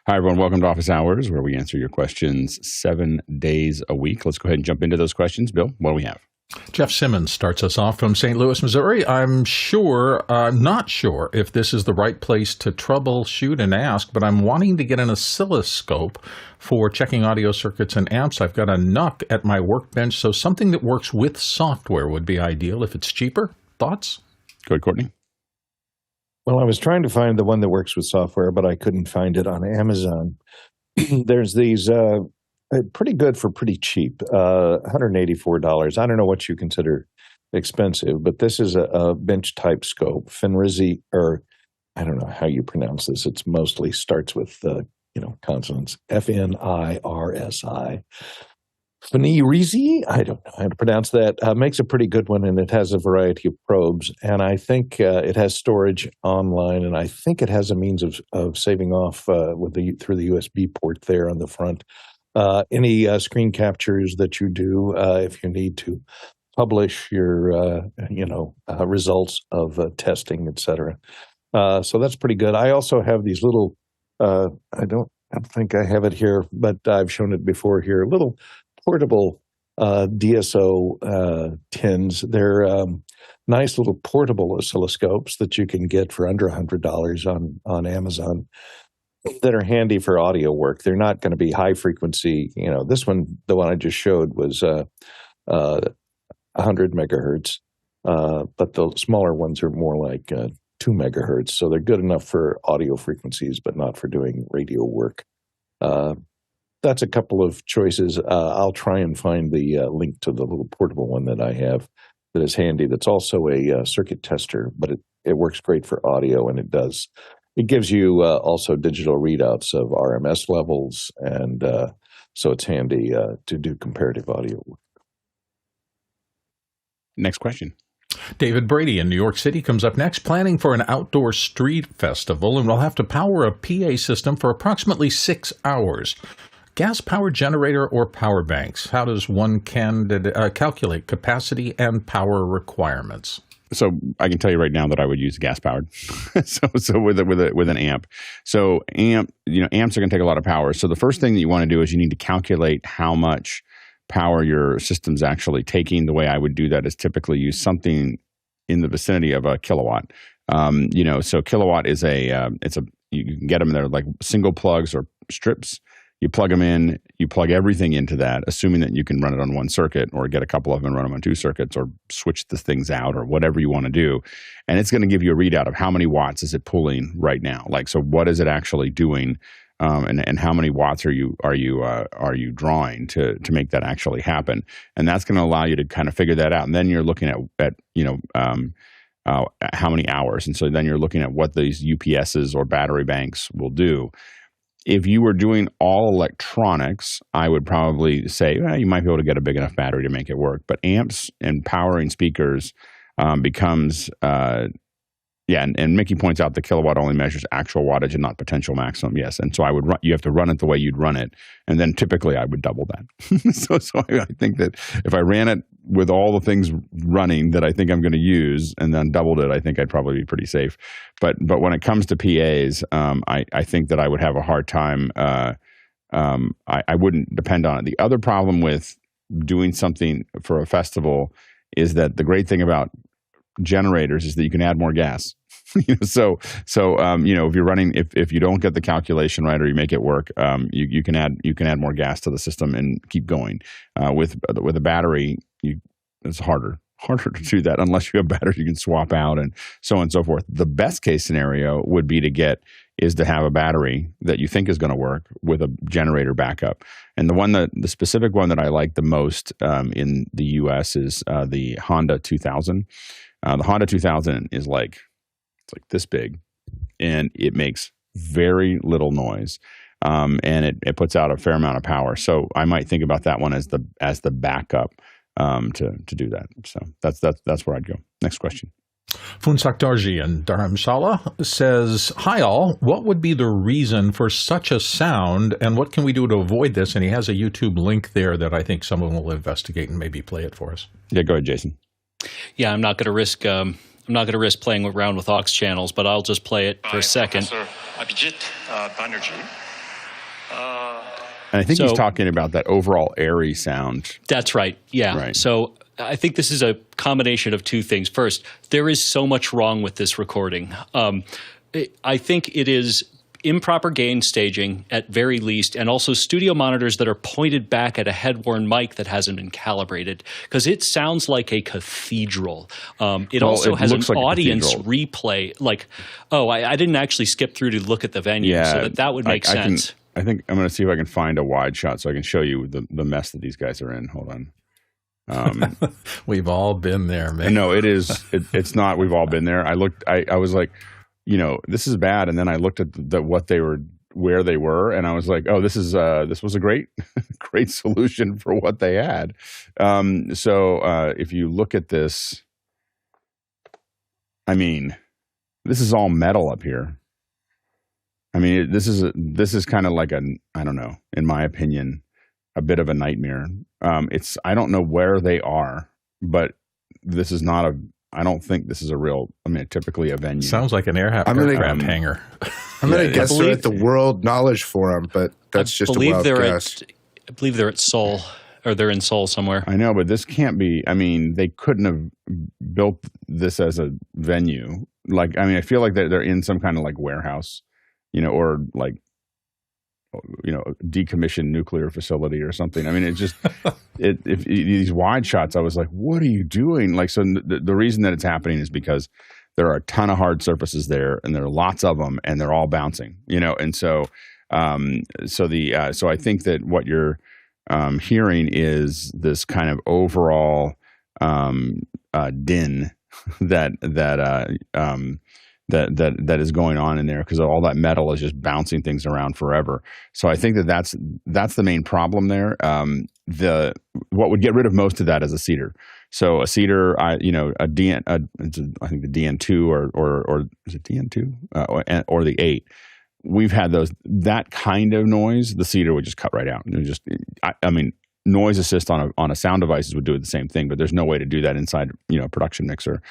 Hi, everyone. Welcome to Office Hours, where we answer your questions 7 days a week. Let's go ahead and jump into those questions. Bill, what do we have? Jeff Simmons starts us off from St. Louis, Missouri. I'm not sure if this is the right place to troubleshoot and ask, but I'm wanting to get an oscilloscope for checking audio circuits and amps. I've got a NUC at my workbench, so something that works with software would be ideal if it's cheaper. Thoughts? Go ahead, Courtney. Well, I was trying to find the one that works with software, but I couldn't find it on Amazon. There's these pretty good for pretty cheap, $184. I don't know what you consider expensive, but this is a bench type scope, Fenrizzi, or I don't know how you pronounce this. It's mostly starts with consonants, Fnirsi. Fenrizzi, I don't know how to pronounce that. Makes a pretty good one, and it has a variety of probes. And I think it has storage online, and I think it has a means of saving off through the USB port there on the front. Any screen captures that you do if you need to publish your results of testing, etc. So that's pretty good. I also have these little. I don't think I have it here, but I've shown it before here. Little portable DSO tins. They're nice little portable oscilloscopes that you can get for under $100 on Amazon that are handy for audio work. They're not going to be high frequency. This one, the one I just showed, was 100 megahertz, but the smaller ones are more like 2 megahertz. So they're good enough for audio frequencies, but not for doing radio work. That's a couple of choices. I'll try and find the link to the little portable one that I have that is handy. That's also a circuit tester, but it works great for audio, and it gives you also digital readouts of RMS levels, and so it's handy to do comparative audio work. Next question. David Brady in New York City comes up next, planning for an outdoor street festival, and will have to power a PA system for approximately 6 hours. Gas-powered generator or power banks? How does one calculate capacity and power requirements? So I can tell you right now that I would use gas-powered. so with an amp. So amps are going to take a lot of power. So the first thing that you want to do is you need to calculate how much power your system's actually taking. The way I would do that is typically use something in the vicinity of a kilowatt. So kilowatt is you can get them, they're like single plugs or strips. You plug them in, you plug everything into that, assuming that you can run it on one circuit, or get a couple of them and run them on 2 circuits, or switch the things out, or whatever you want to do. And it's going to give you a readout of how many watts is it pulling right now. So what is it actually doing, and how many watts are you drawing to make that actually happen? And that's going to allow you to kind of figure that out. And then you're looking at how many hours. And so then you're looking at what these UPSs or battery banks will do. If you were doing all electronics, I would probably say you might be able to get a big enough battery to make it work. But amps and powering speakers becomes, and Mickey points out the kilowatt only measures actual wattage and not potential maximum. Yes, and so you have to run it the way you'd run it, and then typically I would double that. so I think that if I ran it with all the things running that I think I'm going to use, and then doubled it, I think I'd probably be pretty safe. But when it comes to PAs, I think that I would have a hard time. I wouldn't depend on it. The other problem with doing something for a festival is that the great thing about generators is that you can add more gas. So if you're running, if you don't get the calculation right, or you make it work, you can add more gas to the system and keep going. With a battery, it's harder to do that unless you have batteries you can swap out, and so on and so forth. The best case scenario would be to have a battery that you think is going to work with a generator backup. And the specific one that I like the most in the U.S. is the Honda 2000. The Honda 2000 is it's like this big, and it makes very little noise, and it puts out a fair amount of power. So I might think about that one as the backup to do that. So that's where I'd go. Next question. Funsak Darji in Dharamshala says, "Hi all, what would be the reason for such a sound, and what can we do to avoid this?" And he has a YouTube link there that I think someone will investigate and maybe play it for us. Yeah, go ahead, Jason. Yeah, I'm not going to risk playing around with aux channels, but I'll just play it for a second. Professor Abhijit Banerjee And I think he's So- talking about that overall airy sound. That's right. Yeah. Right. So I think this is a combination of two things. First, there is so much wrong with this recording. I think it is improper gain staging at very least, and also studio monitors that are pointed back at a head-worn mic that hasn't been calibrated, because it sounds like a cathedral. It also has an looks like a audience cathedral. replay. Like, I didn't actually skip through to look at the venue, Yeah, so that would make sense. I think I'm going to see if I can find a wide shot so I can show you the mess that these guys are in. Hold on. We've all been there, man. No, it is. It's not. We've all been there. I was like, this is bad. And then I looked at where they were, and I was like, oh, this was a great, great solution for what they had. So if you look at this, I mean, this is all metal up here. I mean, this is kind of like I don't know, in my opinion, a bit of a nightmare. I don't know where they are, but this is not I don't think this is typically a venue. Sounds like an aircraft hangar. I'm going to guess they're at the World Knowledge Forum, but that's just a wild guess. I believe they're at Seoul, or they're in Seoul somewhere. I know, but this can't be. I mean, they couldn't have built this as a venue. Like, I mean, I feel like they're in some kind of like warehouse, or like, decommissioned nuclear facility or something. I mean, it just, if these wide shots, I was like, what are you doing? Like, so the reason that it's happening is because there are a ton of hard surfaces there, and there are lots of them, and they're all bouncing, and so, so I think that what you're hearing is this kind of overall din that is going on in there, because all that metal is just bouncing things around forever. So I think that's the main problem there. What would get rid of most of that is a cedar. So a cedar, I think the DN2 or is it DN2 or the 8. We've had that kind of noise. The cedar would just cut right out. It would just, I mean, noise assist on a sound devices would do the same thing, but there's no way to do that inside a production mixer.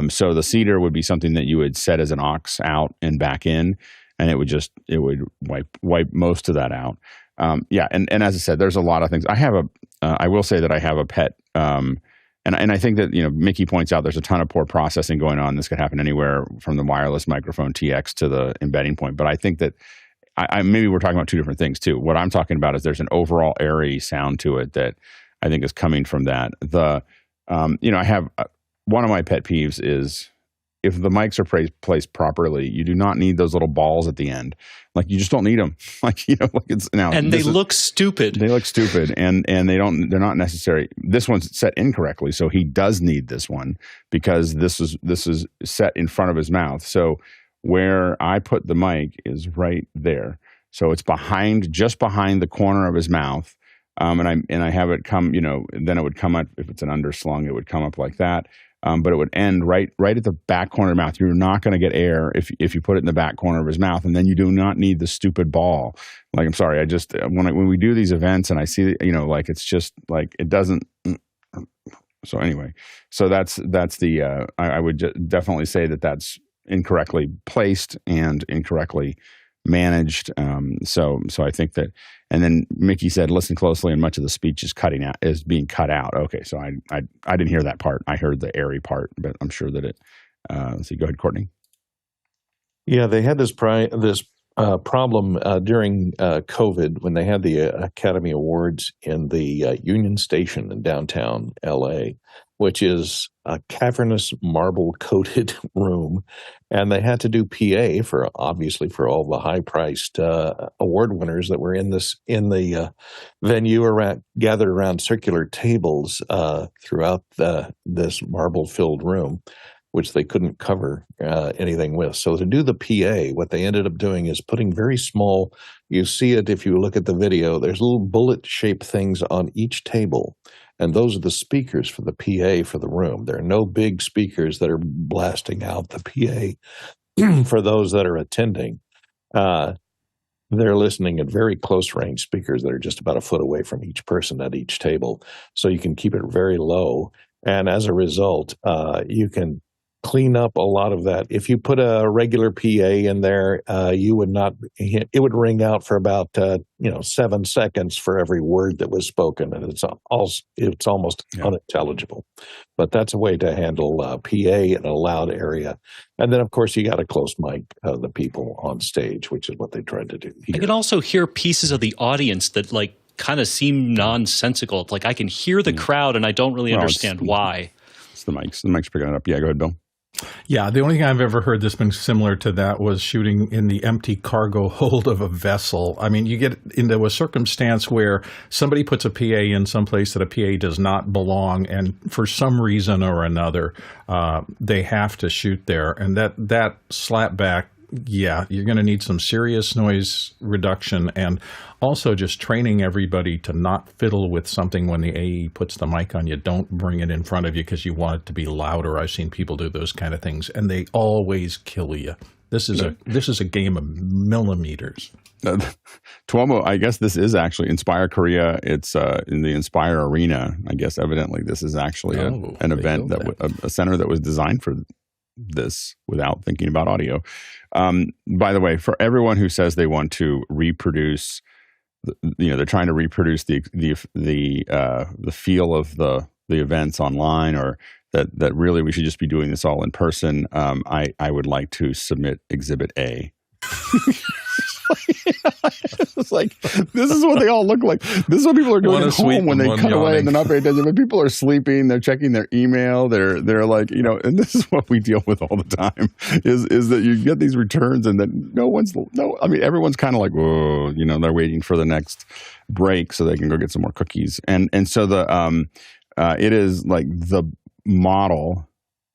So the cedar would be something that you would set as an aux out and back in, and it would wipe most of that out. And as I said, there's a lot of things. I will say that I have a pet, and I think that Mickey points out there's a ton of poor processing going on. This could happen anywhere from the wireless microphone TX to the embedding point, but I think that maybe we're talking about two different things too. What I'm talking about is there's an overall airy sound to it that I think is coming from that. I have one of my pet peeves is if the mics are placed properly, you do not need those little balls at the end. Like, you just don't need them. Like it's now. And they look stupid. They look stupid, and they're not necessary. This one's set incorrectly, so he does need this one because this is set in front of his mouth. So where I put the mic is right there. So it's just behind the corner of his mouth. And I have it come, then it would come up, if it's an underslung, it would come up like that. But it would end right at the back corner of the mouth. You're not going to get air if you put it in the back corner of his mouth, and then you do not need the stupid ball. Like, I'm sorry, I just, when we do these events and I see, like, it's just like, it doesn't. So anyway, so that's the, I would definitely say that that's incorrectly placed and incorrectly managed. So I think that, and then Mickey said, listen closely, and much of the speech is being cut out. Okay. So I didn't hear that part. I heard the airy part, but I'm sure that let's see, go ahead, Courtney. Yeah, they had this problem during COVID when they had the Academy Awards in the Union Station in downtown LA, which is a cavernous marble-coated room. And they had to do PA for all the high-priced award winners that were in the venue gathered around circular tables throughout this marble-filled room, which they couldn't cover anything with. So to do the PA, what they ended up doing is putting very small, you see it if you look at the video, there's little bullet-shaped things on each table. And those are the speakers for the PA for the room. There are no big speakers that are blasting out the PA for those that are attending. They're listening at very close range speakers that are just about a foot away from each person at each table. So you can keep it very low. And as a result, you can clean up a lot of that. If you put a regular PA in there, you would not. It would ring out for about 7 seconds for every word that was spoken, and it's almost unintelligible. But that's a way to handle PA in a loud area. And then, of course, you got to close mic the people on stage, which is what they tried to do here. I can also hear pieces of the audience that kind of seem nonsensical. It's like I can hear the crowd, and I don't really understand why. It's the mics. The mics picking it up. Yeah, go ahead, Bill. Yeah, the only thing I've ever heard that's been similar to that was shooting in the empty cargo hold of a vessel. I mean, you get into a circumstance where somebody puts a PA in someplace that a PA does not belong, and for some reason or another, they have to shoot there. And that slapback, yeah, you're going to need some serious noise reduction, and also just training everybody to not fiddle with something when the AE puts the mic on you. Don't bring it in front of you because you want it to be louder. I've seen people do those kind of things, and they always kill you. This is a game of millimeters. Tuomo, I guess this is actually Inspire Korea. It's in the Inspire Arena. I guess evidently this is actually an event a center that was designed for this without thinking about audio. By the way, for everyone who says they want to reproduce, they're trying to reproduce the feel of the events online, or that really we should just be doing this all in person. I would like to submit Exhibit A. It's like, this is what they all look like. This is what people are doing at home when they cut away and they're not paying attention. When people are sleeping, they're checking their email. They're like, and this is what we deal with all the time is that you get these returns and then everyone's kind of like, whoa, they're waiting for the next break so they can go get some more cookies. And so it is like the model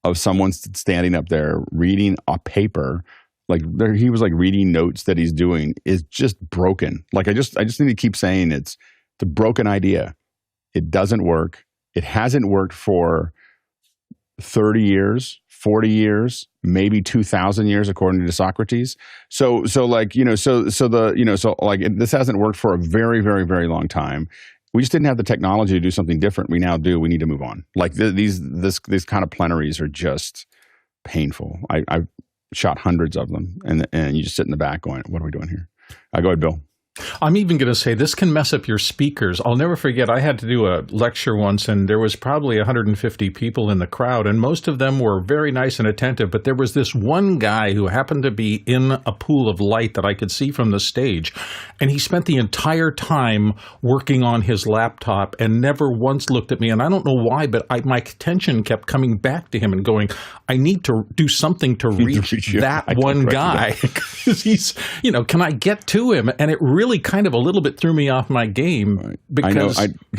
of someone standing up there reading a paper. Like he was like reading notes that he's doing is just broken. Like I just need to keep saying it's a broken idea. It doesn't work. It hasn't worked for 30 years, 40 years, maybe 2,000 years, according to Socrates. So this hasn't worked for a very, very, very long time. We just didn't have the technology to do something different. We now do. We need to move on. Like these kind of plenaries are just painful. I've shot hundreds of them, and you just sit in the back going, what are we doing here? Go ahead, Bill. I'm even going to say this can mess up your speakers. I'll never forget, I had to do a lecture once, and there was probably 150 people in the crowd, and most of them were very nice and attentive, but there was this one guy who happened to be in a pool of light that I could see from the stage, and he spent the entire time working on his laptop and never once looked at me, and I don't know why, but my attention kept coming back to him and going, I need to do something to reach that one guy, because he's, can I get to him? And it really kind of a little bit threw me off my game because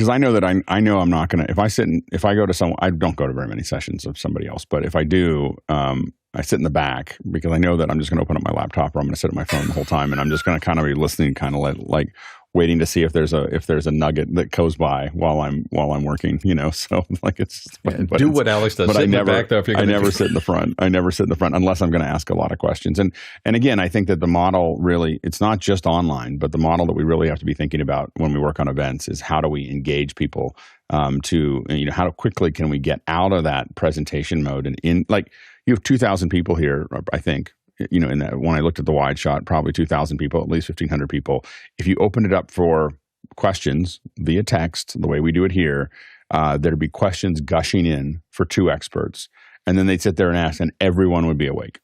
I know that I know I'm not going to, if I go to someone, I don't go to very many sessions of somebody else, but if I do, I sit in the back because I know that I'm just going to open up my laptop or I'm going to sit at my phone the whole time, and I'm just going to kind of be listening, kind of like waiting to see if there's a nugget that goes by while I'm working, so like it's do what Alex does. But sit I never in the back, though, I never sit in the front. I never sit in the front unless I'm going to ask a lot of questions. And again, I think that the model really, it's not just online, but the model that we really have to be thinking about when we work on events is how do we engage people to how quickly can we get out of that presentation mode and in, like, you have 2,000 people here, I think. In that, when I looked at the wide shot, probably 2,000 people, at least 1,500 people. If you open it up for questions via text, the way we do it here, there'd be questions gushing in for two experts. And then they'd sit there and ask, and everyone would be awake.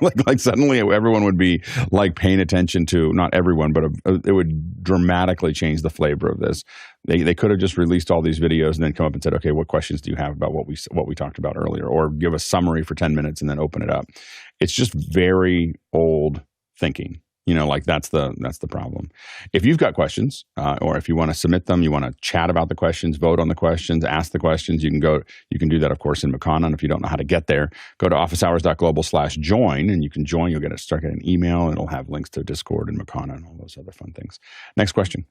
Like suddenly everyone would be like paying attention to, not everyone, but it would dramatically change the flavor of this. They could have just released all these videos and then come up and said, okay, what questions do you have about what we talked about earlier? Or give a summary for 10 minutes and then open it up. It's just very old thinking. Like that's the problem. If you've got questions, or if you want to submit them, you want to chat about the questions, vote on the questions, ask the questions, you can do that, of course, in Makana. And if you don't know how to get there, go to officehours.global/join, and you can join. You'll start getting an email, and it'll have links to Discord and Makana and all those other fun things. Next question.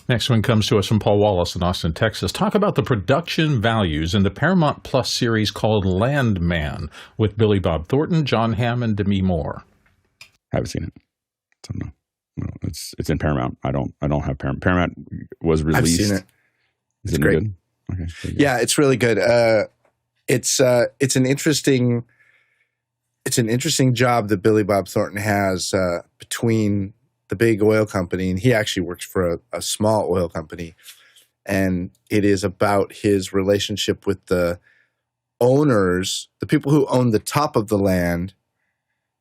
Next one comes to us from Paul Wallace in Austin, Texas. Talk about the production values in the Paramount Plus series called Landman with Billy Bob Thornton, John Hamm, and Demi Moore. Haven't seen it. So no, it's in Paramount. I don't have Paramount. Paramount was released. I've seen it. Is it great. Good? Okay. Yeah, it's really good. It's an interesting it's an interesting job that Billy Bob Thornton has between the big oil company, and he actually works for a small oil company, and it is about his relationship with the owners, the people who own the top of the land,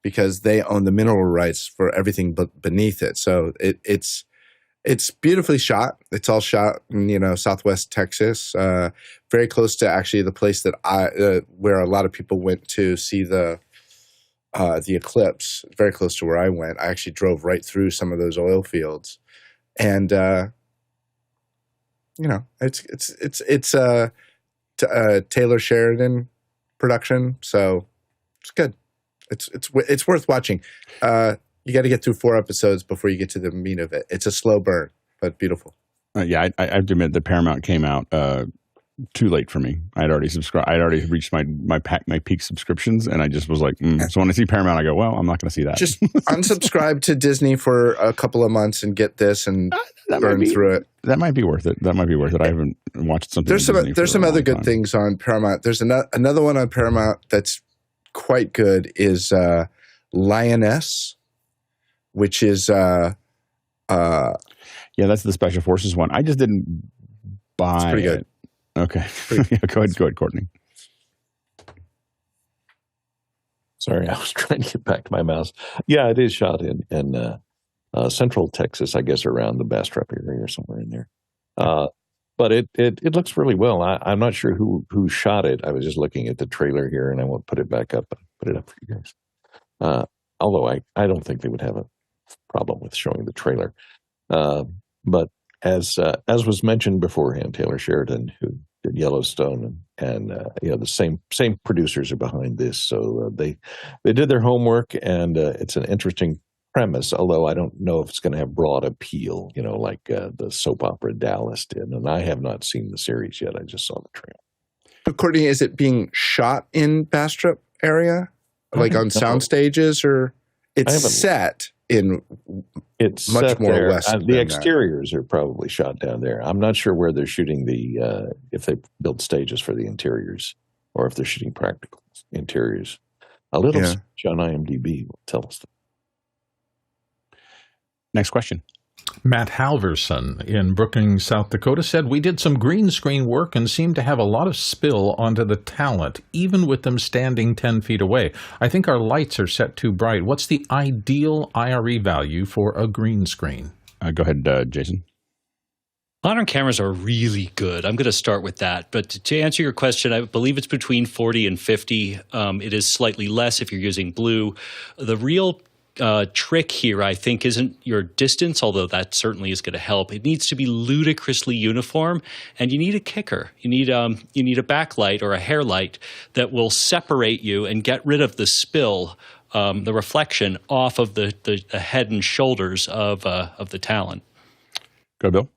because they own the mineral rights for everything beneath it. So it's beautifully shot. It's all shot in Southwest Texas, very close to actually the place that where a lot of people went to see the eclipse. Very close to where I went. I actually drove right through some of those oil fields, and it's Taylor Sheridan production, so it's good. It's worth watching. You got to get through 4 episodes before you get to the meat of it. It's a slow burn, but beautiful. Yeah, I have to admit that Paramount came out too late for me. I'd already subscribed. I'd already reached my peak subscriptions, and I just was like, So when I see Paramount, I go, well, I'm not going to see that. Just unsubscribe to Disney for a couple of months and get this and burn through it. That might be worth it. I haven't watched something. There's some other good things on Paramount. There's another one on Paramount that's quite good is Lioness, which is yeah, that's the Special Forces one. I just didn't buy it's pretty good. It. Okay. Go ahead, Courtney. Sorry, I was trying to get back to my mouse. Yeah, it is shot in Central Texas, I guess, around the Bastrop area or somewhere in there. But it looks really well. I'm not sure who shot it. I was just looking at the trailer here, and I won't put it back up. Put it up for you guys. Although I don't think they would have a problem with showing the trailer. But as was mentioned beforehand, Taylor Sheridan, who did Yellowstone, and the same producers are behind this, so they did their homework, and it's an interesting premise. Although I don't know if it's going to have broad appeal, like the soap opera Dallas did. And I have not seen the series yet. I just saw the trailer. But Courtney, is it being shot in Bastrop area, like on sound stages, or it's set in? It's much set more there. west. The exteriors are probably shot down there. I'm not sure where they're shooting if they build stages for the interiors, or if they're shooting practical interiors. A little search on IMDb will tell us that. Next question. Matt Halverson in Brookings, South Dakota said, we did some green screen work and seemed to have a lot of spill onto the talent, even with them standing 10 feet away. I think our lights are set too bright. What's the ideal IRE value for a green screen? Go ahead, Jason. Modern cameras are really good. I'm going to start with that. But to answer your question, I believe it's between 40 and 50. It is slightly less if you're using blue. The real trick here, I think, isn't your distance, although that certainly is going to help. It needs to be ludicrously uniform, and you need a kicker. You need a backlight or a hair light that will separate you and get rid of the spill, the reflection off of the head and shoulders of the talent. Go, Bill.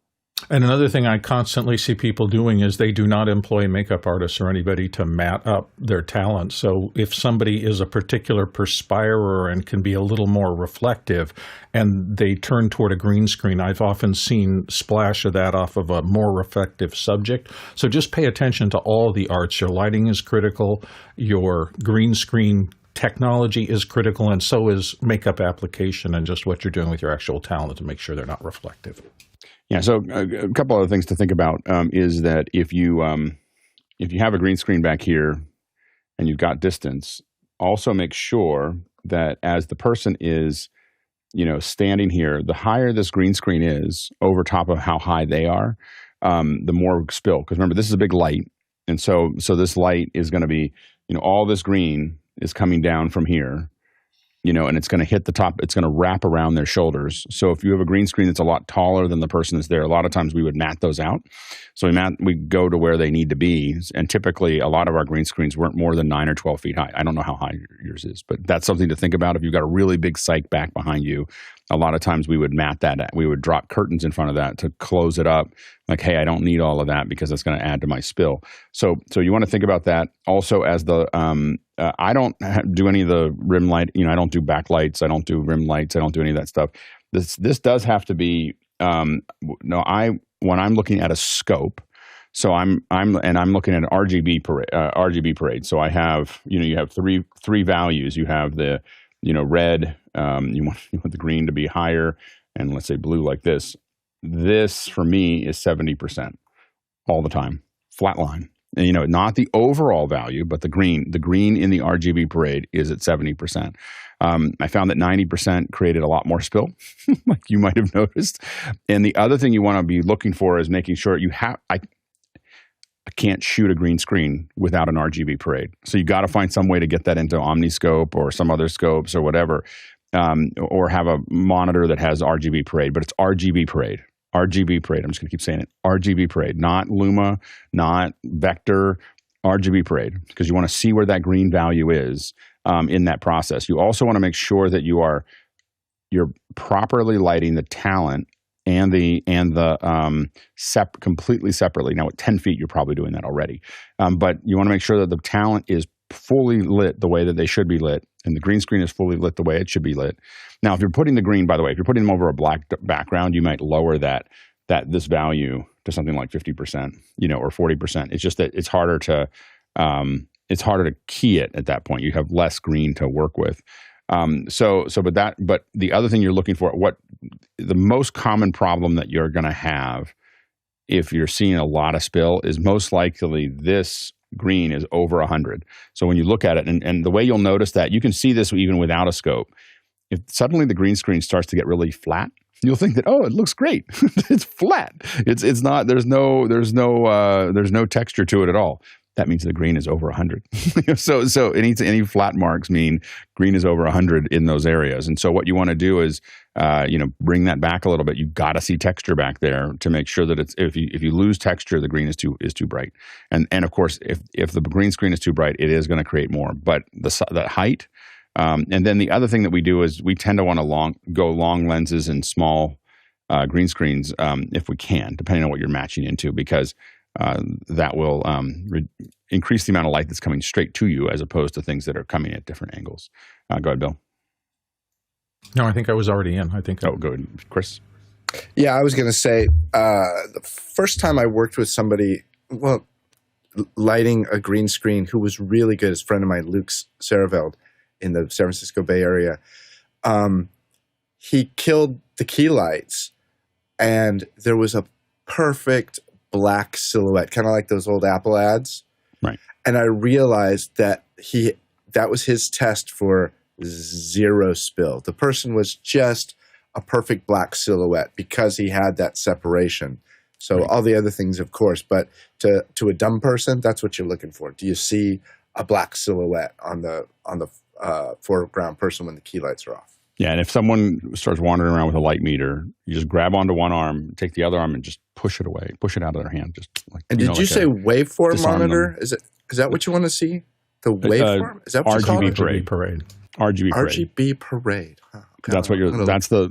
And another thing I constantly see people doing is they do not employ makeup artists or anybody to mat up their talent. So if somebody is a particular perspirer and can be a little more reflective and they turn toward a green screen, I've often seen splash of that off of a more reflective subject. So just pay attention to all the arts. Your lighting is critical. Your green screen technology is critical, and so is makeup application and just what you're doing with your actual talent to make sure they're not reflective. Yeah, so a couple other things to think about is that if you have a green screen back here and you've got distance, also make sure that as the person is, standing here, the higher this green screen is over top of how high they are, the more spill. Because remember, this is a big light, and so this light is going to be, all this green is coming down from here. And it's going to hit the top. It's going to wrap around their shoulders. So if you have a green screen that's a lot taller than the person that's there, a lot of times we would mat those out. So we go to where they need to be. And typically, a lot of our green screens weren't more than 9 or 12 feet high. I don't know how high yours is, but that's something to think about. If you've got a really big cyc back behind you, a lot of times we would mat that. We would drop curtains in front of that to close it up. Like, hey, I don't need all of that because that's going to add to my spill. So you want to think about that. Also, as the I don't do any of the rim light. I don't do backlights. I don't do rim lights. I don't do any of that stuff. This does have to be when I'm looking at a scope. So I'm looking at an RGB parade. So I have, you have three values. You have the, red. You want the green to be higher, and let's say blue like this. This for me is 70% all the time, flat line. And, not the overall value, but the green in the RGB parade is at 70%. I found that 90% created a lot more spill, like you might have noticed. And the other thing you want to be looking for is making sure I can't shoot a green screen without an RGB parade. So you got to find some way to get that into Omniscope or some other scopes or whatever, or have a monitor that has RGB parade, but it's RGB parade. RGB parade. I'm just going to keep saying it. RGB parade, not Luma, not Vector, RGB parade, because you want to see where that green value is in that process. You also want to make sure that you're properly lighting the talent and the completely separately. Now at 10 feet, you're probably doing that already, but you want to make sure that the talent is fully lit the way that they should be lit, and the green screen is fully lit the way it should be lit. Now, if you're putting the green, by the way, if you're putting them over a black background, you might lower this value to something like 50%, or 40%. It's just that it's harder to key it at that point. You have less green to work with. But the other thing you're looking for, what the most common problem that you're going to have if you're seeing a lot of spill is most likely this green is over 100. So when you look at it, and the way you'll notice that, you can see this even without a scope. If suddenly the green screen starts to get really flat, you'll think that, oh, it looks great. It's flat. It's not. There's no texture to it at all. That means the green is over 100. So any flat marks mean green is over 100 in those areas. And so what you want to do is, bring that back a little bit. You got to see texture back there to make sure that if you lose texture, the green is too bright. And of course, if the green screen is too bright, it is going to create more. But the height, and then the other thing that we do is we tend to want to go long lenses and small green screens if we can, depending on what you're matching into, because that will increase the amount of light that's coming straight to you as opposed to things that are coming at different angles. Go ahead, Bill. No, I think I was already in. Oh, good. Chris? Yeah, I was going to say, the first time I worked with somebody, lighting a green screen who was really good, is a friend of mine, Luke Saraveld, in the San Francisco Bay Area. He killed the key lights, and there was a perfect black silhouette, kind of like those old Apple ads. Right. And I realized that that was his test for zero spill. The person was just a perfect black silhouette because he had that separation. So right. All the other things, of course, but to a dumb person, that's what you're looking for. Do you see a black silhouette on the foreground person when the key lights are off? Yeah, and if someone starts wandering around with a light meter, you just grab onto one arm, take the other arm, and just push it away, push it out of their hand. Just like, and did you say waveform monitor? Is that what you want to see? The waveform? Is that what RGB parade? RGB parade. Huh, okay. That's what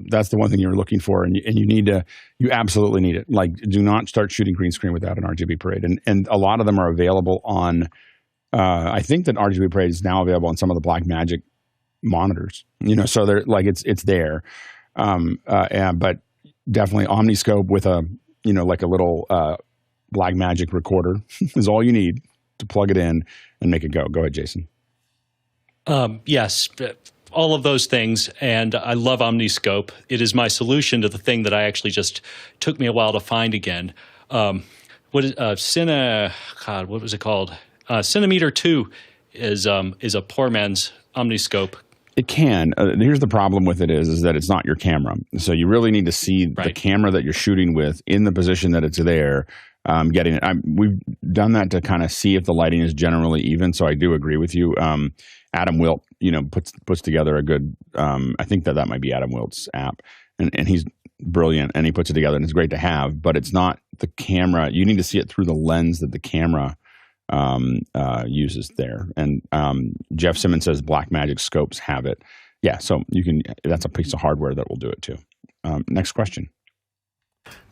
that's the one thing you're looking for, and you absolutely need it. Like, do not start shooting green screen without an RGB parade, and a lot of them are available on. I think that RGB parade is now available on some of the Blackmagic monitors. So they're like it's there, but definitely Omniscope with a like a little Blackmagic recorder is all you need to plug it in and make it go. Go ahead, Jason. Yes, all of those things, and I love Omniscope. It is my solution to the thing that I actually just took me a while to find again. What was it called? Centimeter 2 is a poor man's Omniscope. It can. Here's the problem with it is that it's not your camera. So you really need to see the camera that you're shooting with in the position that it's there. Getting it. We've done that to kind of see if the lighting is generally even. So I do agree with you. Adam Wilt, puts together a good. I think that might be Adam Wilt's app, and he's brilliant, and he puts it together, and it's great to have. But it's not the camera. You need to see it through the lens that the camera uses there. And Jeff Simmons says Blackmagic scopes have it. Yeah, so you can. That's a piece of hardware that will do it too. Next question.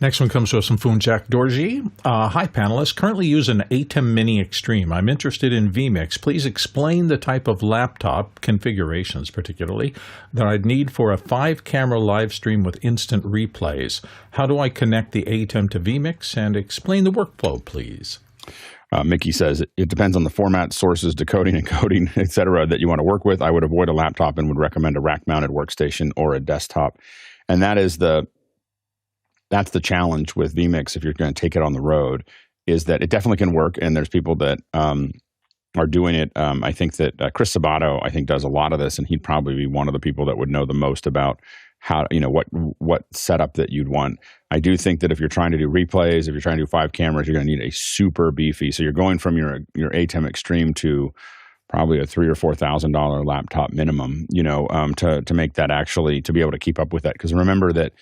Next one comes to us from Funchak Dorji. Hi, panelists. Currently use an Atem Mini Extreme. I'm interested in vMix. Please explain the type of laptop, configurations particularly, that I'd need for a 5-camera live stream with instant replays. How do I connect the Atem to vMix, and explain the workflow, please? Mickey says, it depends on the format, sources, decoding, encoding, etc. that you want to work with. I would avoid a laptop and would recommend a rack-mounted workstation or a desktop. And that's the challenge with vMix if you're going to take it on the road, is that it definitely can work, and there's people that are doing it. I think that Chris Sabato, I think, does a lot of this, and he'd probably be one of the people that would know the most about how, what setup that you'd want. I do think that if you're trying to do replays, if you're trying to do 5 cameras, you're going to need a super beefy. So you're going from your Atem Extreme to probably a $3,000 or $4,000 laptop minimum, to make that actually, to be able to keep up with that. Because remember that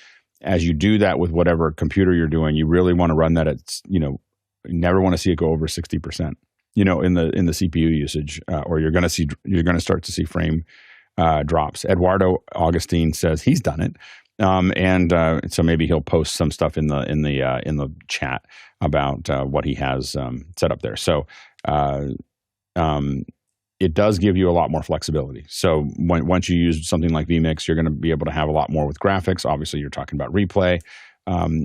as you do that with whatever computer you're doing, you really want to run that at, you never want to see it go over 60%, in the CPU usage, or you're going to start to see frame drops. Eduardo Augustine says he's done it, and so maybe he'll post some stuff in the chat about what he has set up there. So it does give you a lot more flexibility. So once you use something like vMix, you're going to be able to have a lot more with graphics. Obviously, you're talking about replay.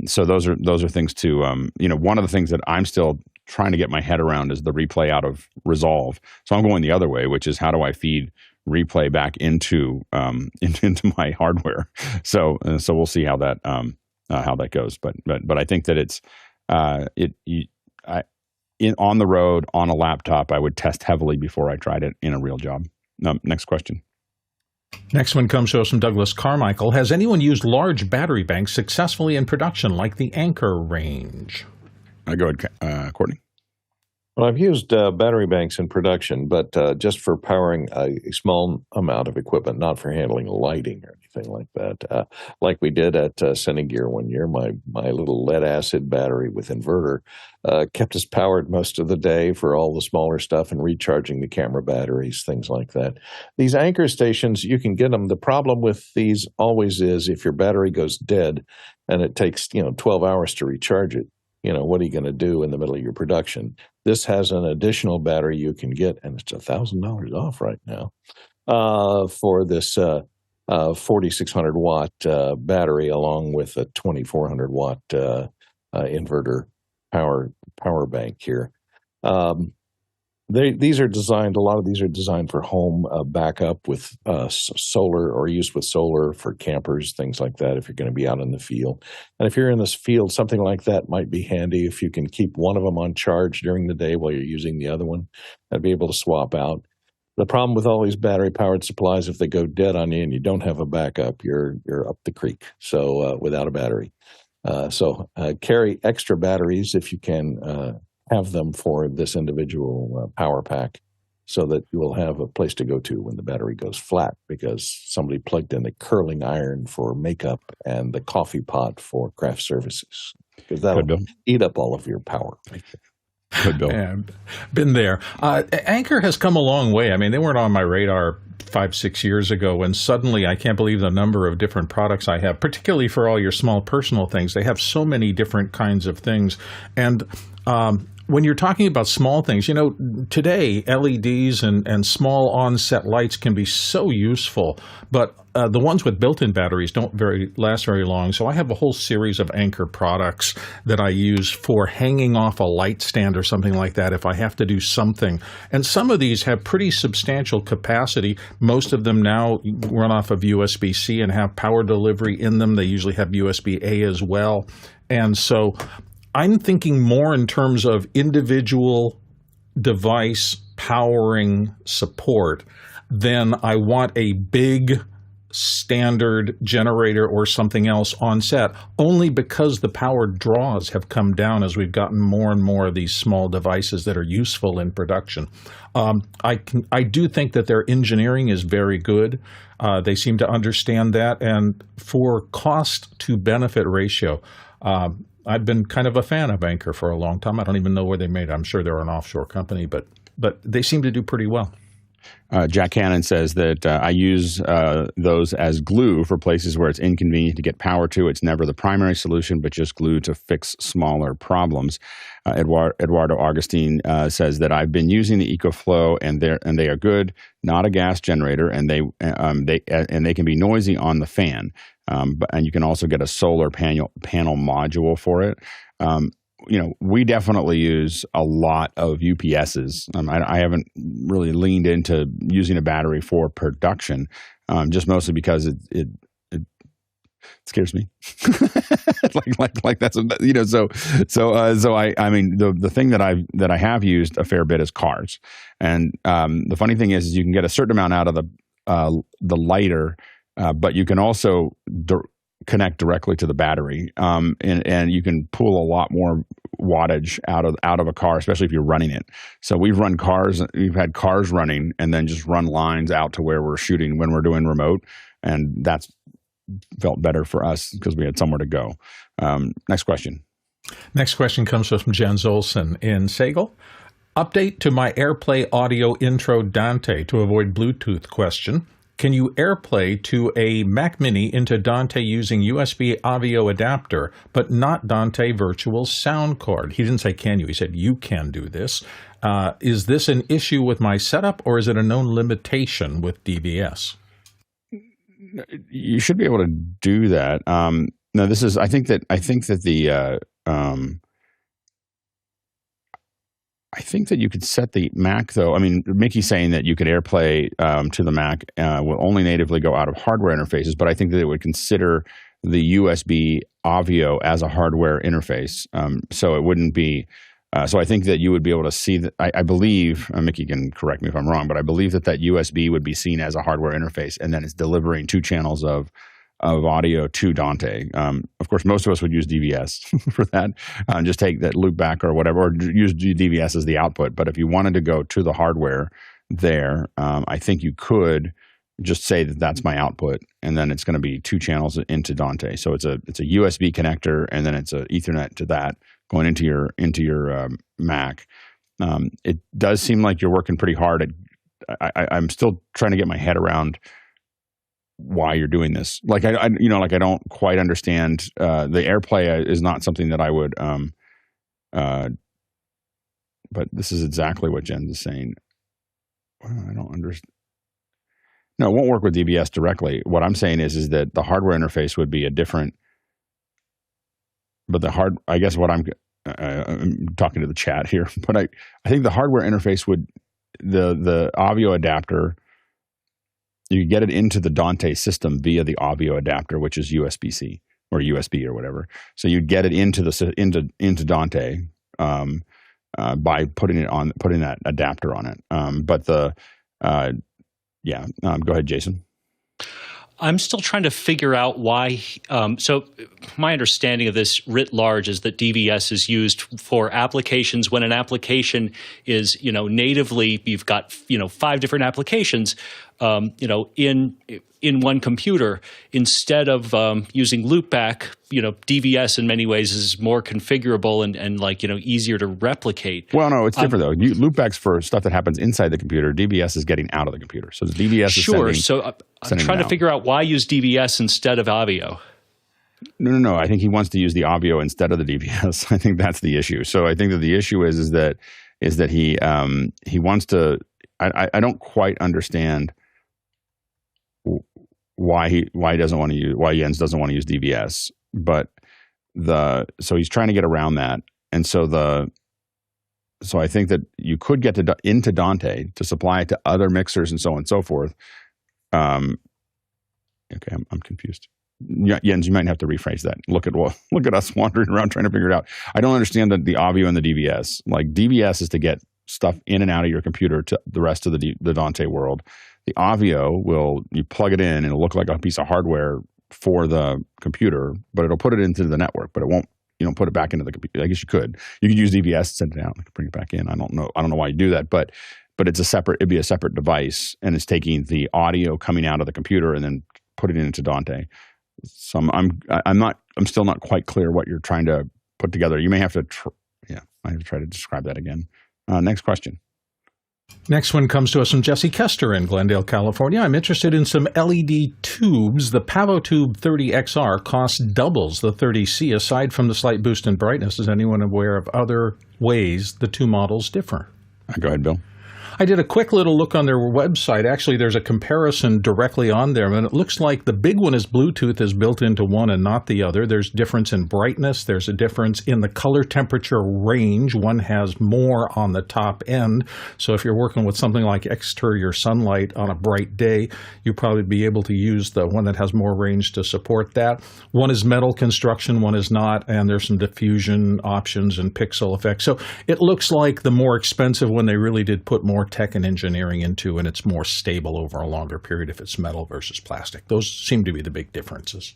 So those are things to one of the things that I'm still trying to get my head around is the replay out of Resolve. So I'm going the other way, which is how do I feed replay back into my hardware. So we'll see how that goes. But I think that it's on the road on a laptop, I would test heavily before I tried it in a real job. Next question. Next one comes to us from Douglas Carmichael. Has anyone used large battery banks successfully in production, like the Anker range? Go ahead, Courtney. Well, I've used battery banks in production, but just for powering a small amount of equipment, not for handling lighting or anything like that. Like we did at Gear one year, my little lead acid battery with inverter kept us powered most of the day for all the smaller stuff and recharging the camera batteries, things like that. These Anker stations, you can get them. The problem with these always is if your battery goes dead and it takes 12 hours to recharge it, what are you going to do in the middle of your production? This has an additional battery you can get, and it's $1,000 off right now for this 4,600 watt battery, along with a 2,400 watt inverter power bank here. These are designed. A lot of these are designed for home backup with solar, or use with solar for campers, things like that. If you're going to be out in the field, and if you're in this field, something like that might be handy. If you can keep one of them on charge during the day while you're using the other one, I'd be able to swap out. The problem with all these battery-powered supplies, if they go dead on you and you don't have a backup, you're up the creek. So without a battery, carry extra batteries if you can. Have them for this individual power pack, so that you will have a place to go to when the battery goes flat, because somebody plugged in the curling iron for makeup and the coffee pot for craft services, because that'll eat up all of your power. Good, Bill. And been there. Anker has come a long way. I mean, they weren't on my radar 5-6 years ago, and suddenly I can't believe the number of different products I have, particularly for all your small personal things. They have so many different kinds of things. And when you're talking about small things, today LEDs and small on-set lights can be so useful, but the ones with built-in batteries don't last very long. So I have a whole series of Anker products that I use for hanging off a light stand or something like that if I have to do something. And some of these have pretty substantial capacity. Most of them now run off of USB-C and have power delivery in them. They usually have USB-A as well. And so I'm thinking more in terms of individual device powering support than I want a big standard generator or something else on set, only because the power draws have come down as we've gotten more and more of these small devices that are useful in production. I do think that their engineering is very good. They seem to understand that, and for cost to benefit ratio, I've been kind of a fan of Anker for a long time. I don't even know where they made it. I'm sure they're an offshore company, but they seem to do pretty well. Jack Cannon says that I use those as glue for places where it's inconvenient to get power to. It's never the primary solution, but just glue to fix smaller problems. Eduardo Augustine says that I've been using the EcoFlow and they are good, not a gas generator, and they can be noisy on the fan. And you can also get a solar panel module for it. We definitely use a lot of UPSs. I haven't really leaned into using a battery for production, just mostly because it scares me. like that's so I mean the thing that I have used a fair bit is cars, and the funny thing is you can get a certain amount out of the lighter, but you can also connect directly to the battery, and you can pull a lot more wattage out of a car, especially if you're running it. So we've had cars running and then just run lines out to where we're shooting when we're doing remote, and that's felt better for us because we had somewhere to go. Next question. Next question comes from Jens Olsen in Sagal. Update to my AirPlay audio intro Dante to avoid Bluetooth question. Can you AirPlay to a MacMini into Dante using USB AVIO adapter, but not Dante virtual sound card? He didn't say can you, he said you can do this. Is this an issue with my setup, or is it a known limitation with DVS? You should be able to do that. No, this is, I think that you could set the Mac, though. I mean, Mickey's saying that you could AirPlay to the Mac will only natively go out of hardware interfaces, but I think that it would consider the USB AVIO as a hardware interface. So it wouldn't be. So I think that you would be able to see that. I believe, Mickey can correct me if I'm wrong, but I believe that USB would be seen as a hardware interface, and then it's delivering 2 channels of audio to Dante. Of course, most of us would use DVS for that. Just take that loop back or whatever, or use DVS as the output. But if you wanted to go to the hardware there, I think you could just say that that's my output, and then it's going to be 2 channels into Dante. So it's a USB connector, and then it's an Ethernet to that going into your Mac. It does seem like you're working pretty hard at. I'm still trying to get my head around why you're doing this. Like I don't quite understand. The AirPlay is not something that I would. But this is exactly what Jen is saying. I don't understand. No, it won't work with DVS directly. What I'm saying is that the hardware interface would be a different. But I guess what I'm talking to the chat here. But I think the hardware interface would the AVIO adapter. You get it into the Dante system via the AVIO adapter, which is USB-C or USB or whatever. So you'd get it into Dante by putting that adapter on it. Go ahead, Jason. I'm still trying to figure out why. So my understanding of this writ large is that DVS is used for applications when an application is, natively, you've got, 5 different applications, in one computer. Instead of using loopback, DVS in many ways is more configurable and easier to replicate. Well, no, it's different though. Loopback's for stuff that happens inside the computer. DVS is getting out of the computer. So the DVS is sure. So I'm trying to figure out why use DVS instead of AVIO. No. I think he wants to use the AVIO instead of the DVS. I think that's the issue. So I think that the issue is that he wants to. I don't quite understand why Jens doesn't want to use DVS, but so he's trying to get around that, and so I think that you could get into Dante to supply it to other mixers and so on and so forth. Okay, I'm confused. Jens, you might have to rephrase that. Look at us wandering around trying to figure it out. I don't understand the AVIO and the DVS. Like DVS is to get stuff in and out of your computer to the rest of the Dante world. The AVIO you plug it in and it'll look like a piece of hardware for the computer, but it'll put it into the network, but it won't, put it back into the computer. I guess you could use DVS, send it out, bring it back in. I don't know why you do that, but it'd be a separate device, and it's taking the audio coming out of the computer and then putting it into Dante. So I'm still not quite clear what you're trying to put together. You may have to, I have to try to describe that again. Next question. Next one comes to us from Jesse Kester in Glendale, California. I'm interested in some LED tubes. The Pavotube 30XR costs doubles the 30C. Aside from the slight boost in brightness, is anyone aware of other ways the two models differ? Go ahead, Bill. I did a quick little look on their website. Actually, there's a comparison directly on there, and it looks like the big one is Bluetooth is built into one and not the other. There's difference in brightness. There's a difference in the color temperature range. One has more on the top end. So if you're working with something like exterior sunlight on a bright day, you'll probably be able to use the one that has more range to support that. One is metal construction, one is not, and there's some diffusion options and pixel effects. So it looks like the more expensive one they really did put more tech and engineering into, and it's more stable over a longer period if it's metal versus plastic. Those seem to be the big differences.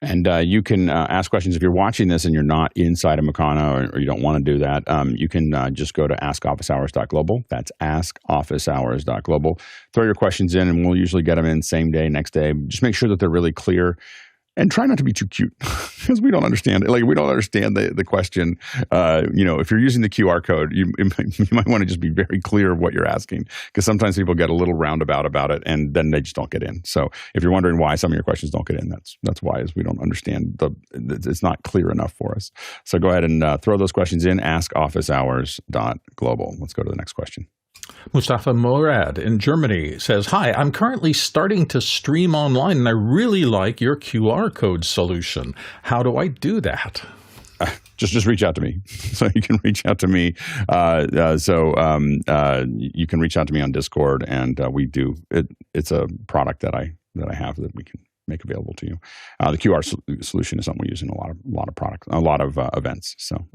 And you can ask questions if you're watching this and you're not inside of Makana or you don't want to do that. You can just go to askofficehours.global. That's askofficehours.global. Throw your questions in, and we'll usually get them in same day, next day. Just make sure that they're really clear. And try not to be too cute because we don't understand it. Like, we don't understand the question. If you're using the QR code, you might want to just be very clear of what you're asking, because sometimes people get a little roundabout about it and then they just don't get in. So if you're wondering why some of your questions don't get in, that's why, is we don't understand it's not clear enough for us. So go ahead and throw those questions in, askofficehours.global. Let's go to the next question. Mustafa Morad in Germany says, "Hi, I'm currently starting to stream online and I really like your QR code solution. How do I do that?" Just reach out to me. So you can reach out to me. You can reach out to me on Discord, and we do it. It's a product that I have that we can make available to you. The QR solution is something we use in a lot of products, a lot of events. So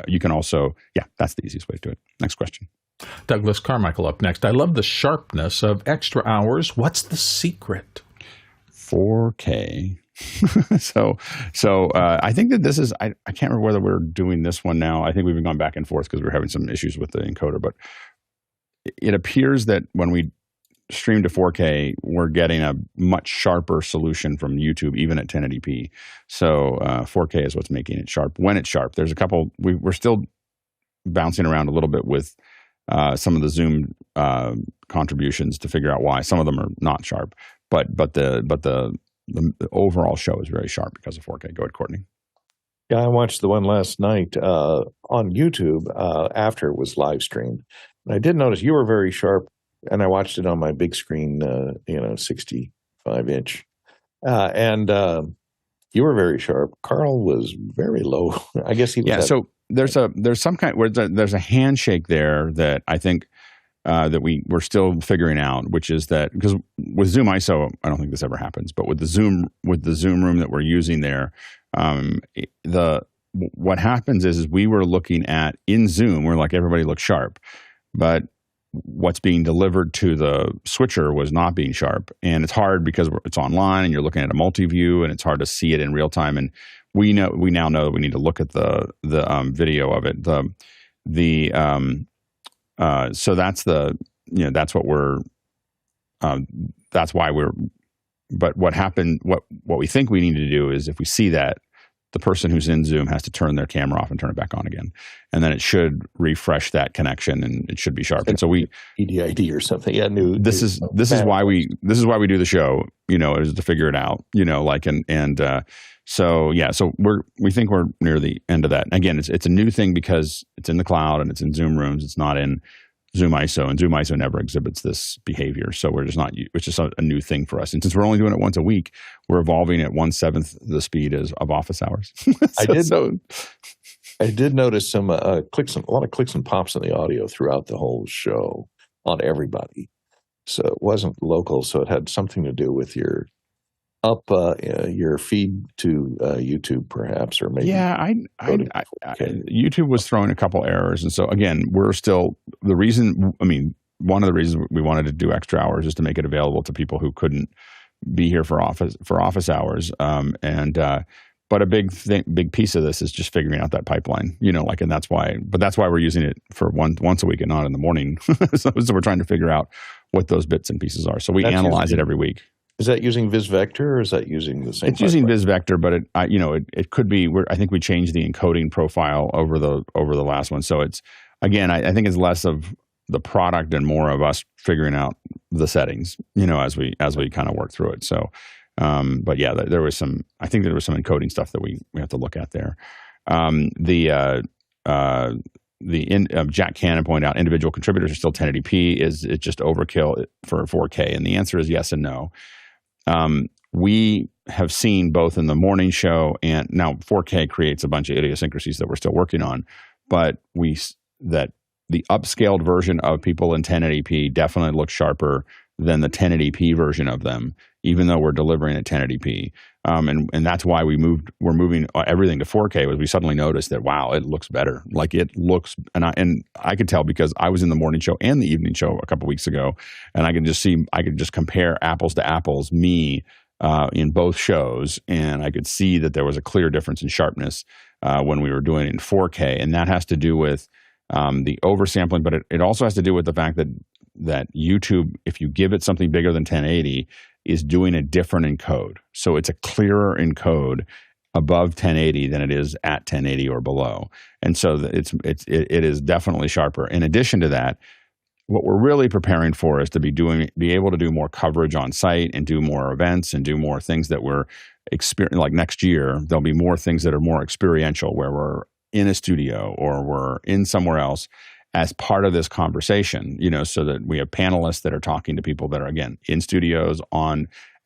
you can also, that's the easiest way to do it. Next question. Douglas Carmichael up next. "I love the sharpness of extra hours. What's the secret?" 4K. So I think that this is, I can't remember whether we're doing this one now. I think we've been going back and forth because we're having some issues with the encoder, but it appears that when we stream to 4K, we're getting a much sharper solution from YouTube, even at 1080p. So 4K is what's making it sharp. When it's sharp, there's a couple, we're still bouncing around a little bit with some of the Zoom contributions to figure out why some of them are not sharp, but the overall show is very sharp because of 4K. Go ahead, Courtney. Yeah, I watched the one last night on YouTube after it was live streamed. And I did notice you were very sharp, and I watched it on my big screen, 65-inch, and you were very sharp. Carl was very low. I guess he was. Yeah. So there's some kind where there's a handshake there that I think that we're still figuring out, which is that, because with Zoom ISO, I don't think this ever happens, but with the Zoom room that we're using there, what happens is we were looking at in Zoom, we're like, everybody looks sharp, but what's being delivered to the switcher was not being sharp. And it's hard because it's online and you're looking at a multi-view and it's hard to see it in real time. And we now know that we need to look at the video of it. So that's that's what we're, that's why we're, but what happened, what we think we need to do is, if we see that, the person who's in Zoom has to turn their camera off and turn it back on again. And then it should refresh that connection and it should be sharp. And so we EDID or something. Yeah, this is why we do the show, is to figure it out, so we think we're near the end of that. Again, it's a new thing because it's in the cloud and it's in Zoom rooms. It's not in Zoom ISO, and Zoom ISO never exhibits this behavior. So it's just a new thing for us. And since we're only doing it once a week, we're evolving at 1/7 the speed of office hours. I did notice some a lot of clicks and pops in the audio throughout the whole show on everybody. So it wasn't local. So it had something to do with your feed to YouTube, perhaps, or maybe. Yeah, YouTube was throwing a couple errors, and so again, we're still one of the reasons we wanted to do extra hours is to make it available to people who couldn't be here for office hours. But a big piece of this is just figuring out that pipeline, and that's why we're using it for once a week and not in the morning. so we're trying to figure out what those bits and pieces are. So we analyze it every week. Is that using VisVector, or is that using the same? It's using VisVector, but it could be. I think we changed the encoding profile over the last one. So it's, again, I think it's less of the product and more of us figuring out the settings, as we kind of work through it. So, but yeah, there was some encoding stuff that we have to look at there. Jack Cannon pointed out individual contributors are still 1080p. Is it just overkill for 4K? And the answer is yes and no. We have seen both in the morning show and now 4K creates a bunch of idiosyncrasies that we're still working on, but that the upscaled version of people in 1080p definitely looks sharper than the 1080p version of them, even though we're delivering at 1080p. And that's why we're moving everything to 4K. Was we suddenly noticed that, wow, it looks better. Like it looks, and I could tell because I was in the morning show and the evening show a couple weeks ago, and I could just compare apples to apples, in both shows, and I could see that there was a clear difference in sharpness when we were doing it in 4K, and that has to do with the oversampling, but it also has to do with the fact that YouTube, if you give it something bigger than 1080, is doing a different encode. So it's a clearer encode above 1080 than it is at 1080 or below, and so it is definitely sharper. In addition to that, what we're really preparing for is to be able to do more coverage on site and do more events and do more things that we're like next year. There'll be more things that are more experiential, where we're in a studio or we're in somewhere else as part of this conversation, so that we have panelists that are talking to people that are, again, in studios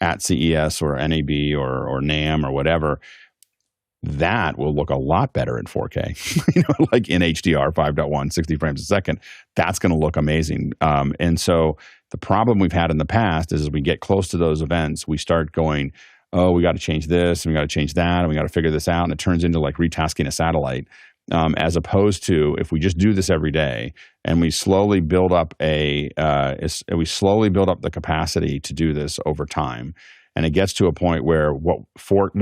at CES or NAB or NAMM or whatever. That will look a lot better in 4K, like in HDR 5.1, 60 frames a second. That's going to look amazing. And so the problem we've had in the past is as we get close to those events, we start going, oh, we got to change this and we got to change that and we got to figure this out. And it turns into like retasking a satellite, as opposed to if we just do this every day and we slowly build up the capacity to do this over time. And it gets to a point where what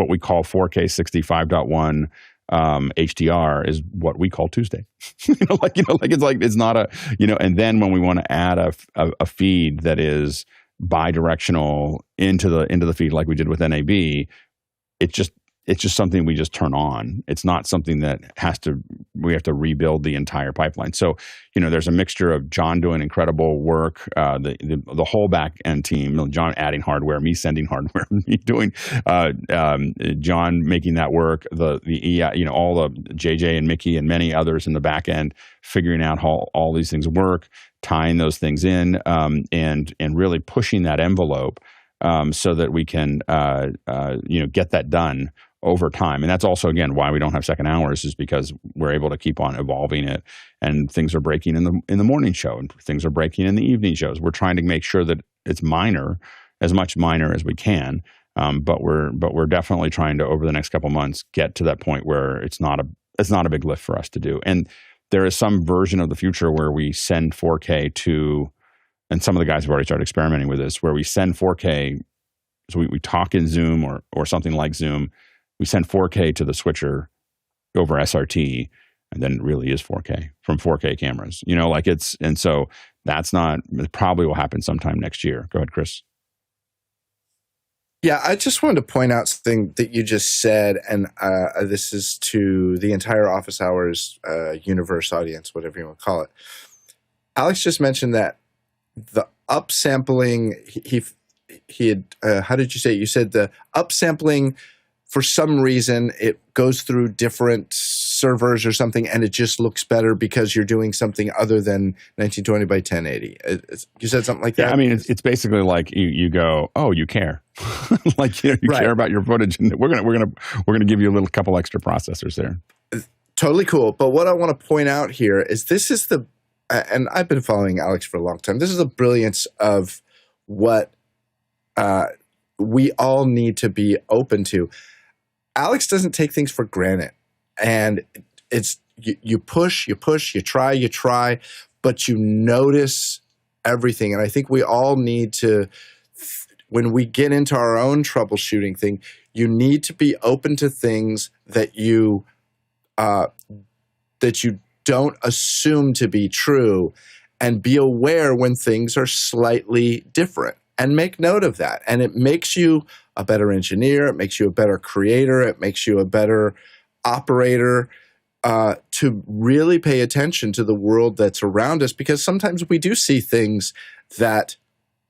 we call 4K 65.1 HDR is what we call Tuesday. It's not a, and then when we want to add a feed that is bidirectional into the feed like we did with NAB, it's just something we just turn on. It's not something that we have to rebuild the entire pipeline. So, there's a mixture of John doing incredible work, the whole back end team, John adding hardware, me sending hardware, me doing, John making that work, all the JJ and Mickey and many others in the back end, figuring out how all these things work, tying those things in, and really pushing that envelope, so that we can, get that done over time. And that's also, again, why we don't have second hours, is because we're able to keep on evolving it, and things are breaking in the morning show and things are breaking in the evening shows. We're trying to make sure that it's as much minor as we can. But we're definitely trying to, over the next couple months, get to that point where it's not a big lift for us to do. And there is some version of the future where we send 4K to, and some of the guys have already started experimenting with this, where we send 4K. So we talk in Zoom or something like Zoom. We send 4K to the switcher over SRT, and then it really is 4K from 4K cameras. And so it probably will happen sometime next year. Go ahead, Chris. Yeah, I just wanted to point out something that you just said, and this is to the entire Office Hours universe audience, whatever you want to call it. Alex just mentioned that the upsampling, he had, how did you say it? You said the upsampling, for some reason, it goes through different servers or something, and it just looks better because you're doing something other than 1920 by 1080. You said something like that? Yeah, I mean, it's basically like you go, oh, you care. Like you right. care about your footage, and we're gonna give you a couple extra processors there. Totally cool. But what I want to point out here is this is and I've been following Alex for a long time. This is the brilliance of what we all need to be open to. Alex doesn't take things for granted, and it's you push, you try, but you notice everything. And I think we all need to, when we get into our own troubleshooting thing, you need to be open to things that you don't assume to be true, and be aware when things are slightly different, and make note of that. And it makes you a better engineer. It makes you a better creator. It makes you a better operator. to really pay attention to the world that's around us, because sometimes we do see things that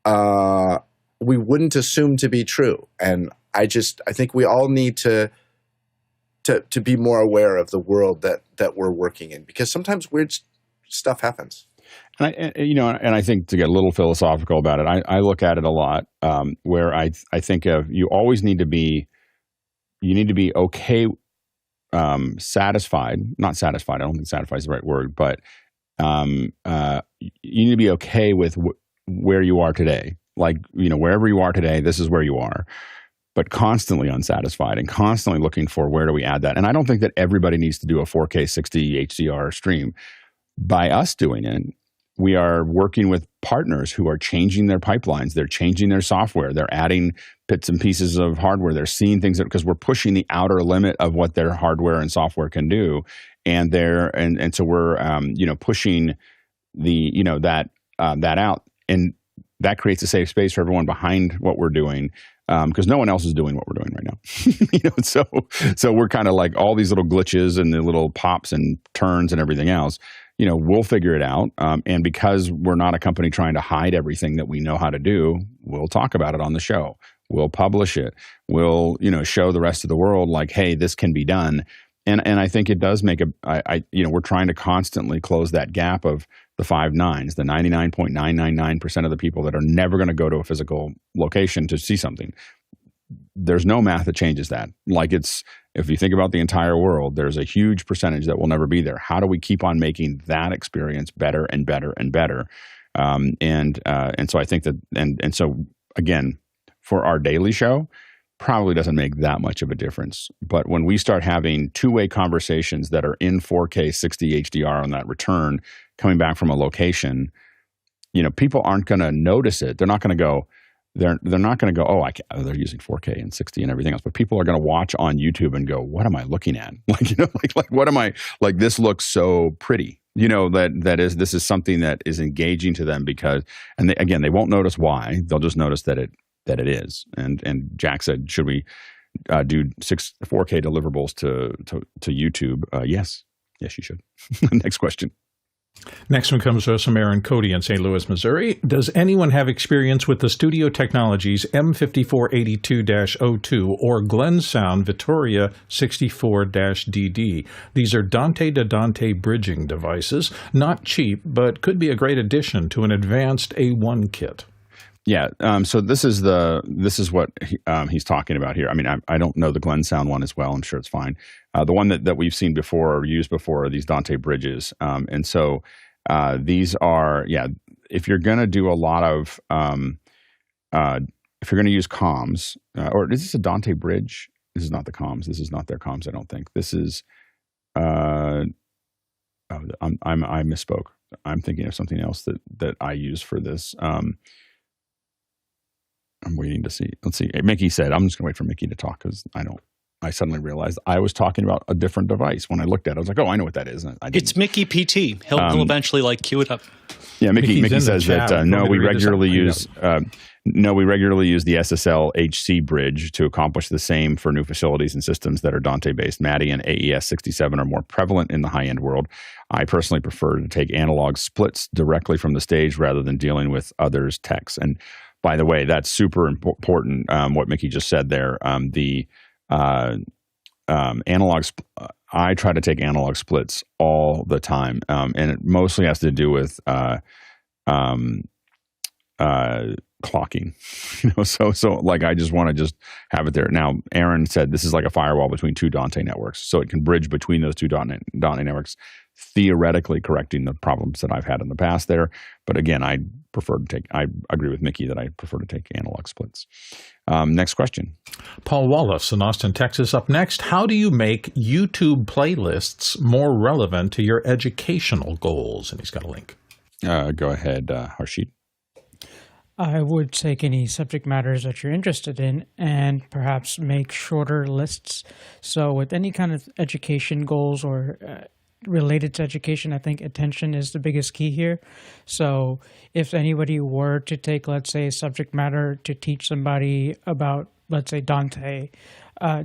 we wouldn't assume to be true. And I think we all need to be more aware of the world that we're working in, because sometimes weird stuff happens. And I think, to get a little philosophical about it, I look at it a lot, where I think of, you always need to be okay, satisfied, not satisfied. I don't think satisfied is the right word, but you need to be okay with where you are today. Like, wherever you are today, this is where you are, but constantly unsatisfied and constantly looking for, where do we add that? And I don't think that everybody needs to do a 4K 60 HDR stream. By us doing it, we are working with partners who are changing their pipelines. They're changing their software. They're adding bits and pieces of hardware. They're seeing things because we're pushing the outer limit of what their hardware and software can do. And so we're pushing that out, and that creates a safe space for everyone behind what we're doing. Because no one else is doing what we're doing right now. So we're kind of like all these little glitches and the little pops and turns and everything else. We'll figure it out. And because we're not a company trying to hide everything that we know how to do, we'll talk about it on the show. We'll publish it. We'll, show the rest of the world, like, hey, this can be done. And I think it does make we're trying to constantly close that gap of the 5 nines, the 99.999% of the people that are never going to go to a physical location to see something. There's no math that changes that. Like, if you think about the entire world, there's a huge percentage that will never be there. How do we keep on making that experience better and better and better? And so I think that, and so again, for our daily show, probably doesn't make that much of a difference. But when we start having two-way conversations that are in 4K 60 HDR on that return coming back from a location, people aren't going to notice it. They're not going to go, they're not going to go, they're using 4K and 60 and everything else. But people are going to watch on YouTube and go, what am I looking at? Like what am I, like, this looks so pretty. This is something that is engaging to them, because, and they won't notice why. They'll just notice that it is. And Jack said, should we do 4K deliverables to YouTube? Yes, you should. Next question. Next one comes to us from Aaron Cody in St. Louis, Missouri. Does anyone have experience with the Studio Technologies M5482-02 or Glensound Vittoria 64-DD? These are Dante-to-Dante bridging devices. Not cheap, but could be a great addition to an advanced A1 kit. Yeah. So this is what he's talking about here. I mean, I don't know the Glensound one as well. I'm sure it's fine. The one that we've seen before or used before are these Dante bridges. And so these are, if you're going to do a lot of, if you're going to use comms, or is this a Dante bridge? This is not the comms. This is not their comms, I don't think. This is, I misspoke. I'm thinking of something else that I use for this. I'm waiting to see. Let's see. Mickey said, I'm just going to wait for Mickey to talk, because I suddenly realized I was talking about a different device. When I looked at it, I was like, oh, I know what that is. It's Mickey PT. He'll eventually cue it up. Yeah, Mickey says that we regularly use the SSL HC bridge to accomplish the same for new facilities and systems that are Dante-based. MADI and AES 67 are more prevalent in the high-end world. I personally prefer to take analog splits directly from the stage rather than dealing with others' techs. And by the way, that's super important, what Mickey just said there. Analog, I try to take analog splits all the time, and it mostly has to do with clocking. So like, I just want to have it there. Now, Aaron said this is like a firewall between two Dante networks, so it can bridge between those two Dante networks, theoretically correcting the problems that I've had in the past there. But again, I agree with Mickey that I prefer to take analog splits. Next question. Paul Wallace in Austin, Texas, up next. How do you make YouTube playlists more relevant to your educational goals? And he's got a link. Go ahead, Harshit. I would take any subject matters that you're interested in and perhaps make shorter lists. So with any kind of education goals or related to education, I think attention is the biggest key here. So if anybody were to take, let's say, a subject matter to teach somebody about, let's say, Dante,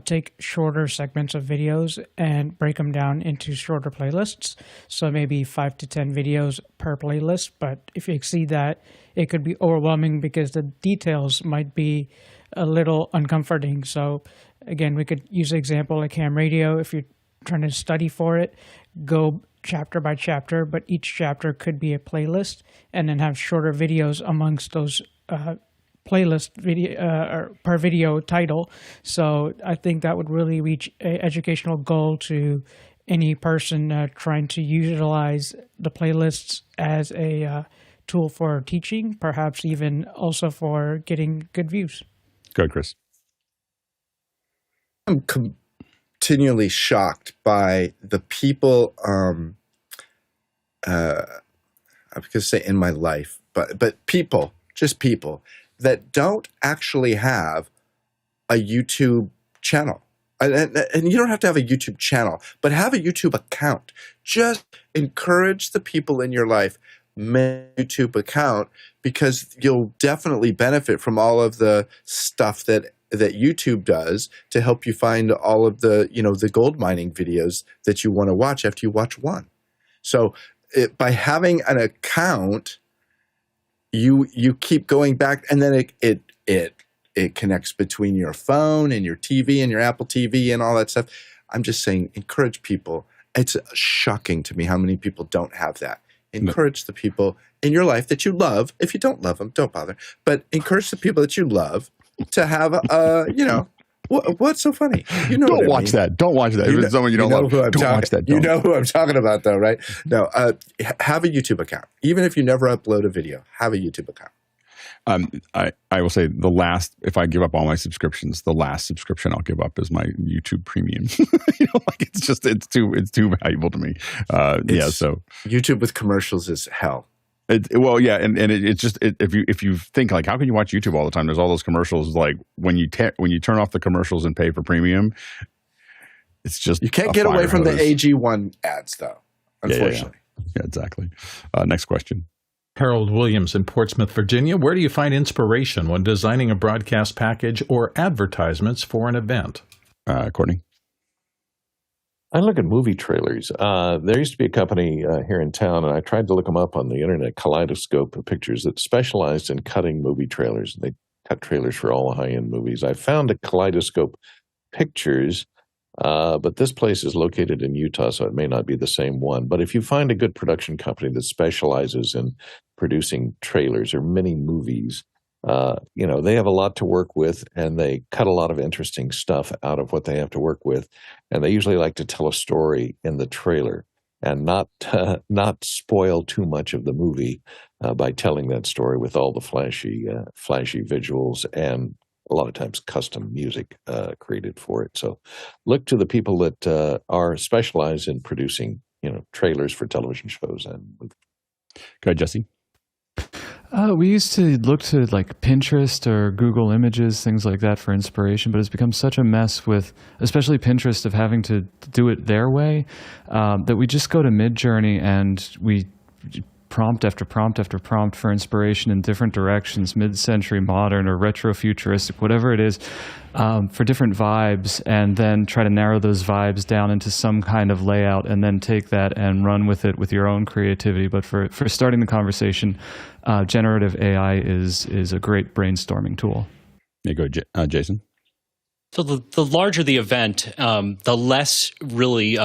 take shorter segments of videos and break them down into shorter playlists. So maybe 5 to 10 videos per playlist. But if you exceed that, it could be overwhelming because the details might be a little uncomforting. So again, we could use an example like ham radio. If you're trying to study for it, go chapter by chapter, but each chapter could be a playlist, and then have shorter videos amongst those playlist video or per video title. So I think that would really reach an educational goal to any person trying to utilize the playlists as a tool for teaching, perhaps even also for getting good views. Go ahead, Chris. I'm continually shocked by the people, I'm going to say in my life, but people, just people that don't actually have a YouTube channel. And you don't have to have a YouTube channel, but have a YouTube account. Just encourage the people in your life, make a YouTube account, because you'll definitely benefit from all of the stuff that YouTube does to help you find all of the, the gold mining videos that you want to watch after you watch one. So by having an account, you keep going back, and then it connects between your phone and your TV and your Apple TV and all that stuff. I'm just saying, encourage people. It's shocking to me how many people don't have that. Encourage the people in your life that you love. If you don't love them, don't bother. But encourage the people that you love to have, what's so funny? Don't watch that. Don't watch that. If it's someone you don't love, don't watch that. You know who I'm talking about, though, right? No, have a YouTube account. Even if you never upload a video, have a YouTube account. I will say if I give up all my subscriptions, the last subscription I'll give up is my YouTube Premium. It's too valuable to me. So YouTube with commercials is hell. It's just if you think like, how can you watch YouTube all the time? There's all those commercials. Like when you turn off the commercials and pay for premium, it's just you can't get away from the AG1 ads, though. Unfortunately, yeah exactly. Next question. Harold Williams in Portsmouth, Virginia. Where do you find inspiration when designing a broadcast package or advertisements for an event? Courtney? I look at movie trailers. There used to be a company here in town, and I tried to look them up on the internet, Kaleidoscope Pictures, that specialized in cutting movie trailers. They cut trailers for all the high-end movies. I found a Kaleidoscope Pictures, but this place is located in Utah, so it may not be the same one. But if you find a good production company that specializes in producing trailers or mini movies, they have a lot to work with, and they cut a lot of interesting stuff out of what they have to work with. And they usually like to tell a story in the trailer and not spoil too much of the movie by telling that story with all the flashy visuals and a lot of times custom music created for it. So look to the people that are specialized in producing, trailers for television shows and movies. Go ahead, Jesse. We used to look to like Pinterest or Google Images, things like that for inspiration, but it's become such a mess with, especially Pinterest, of having to do it their way, that we just go to Midjourney and we prompt after prompt after prompt for inspiration in different directions, mid-century modern or retro-futuristic, whatever it is, for different vibes, and then try to narrow those vibes down into some kind of layout, and then take that and run with it with your own creativity. But for starting the conversation, generative AI is a great brainstorming tool. There you go, Jason. So the larger the event, the less really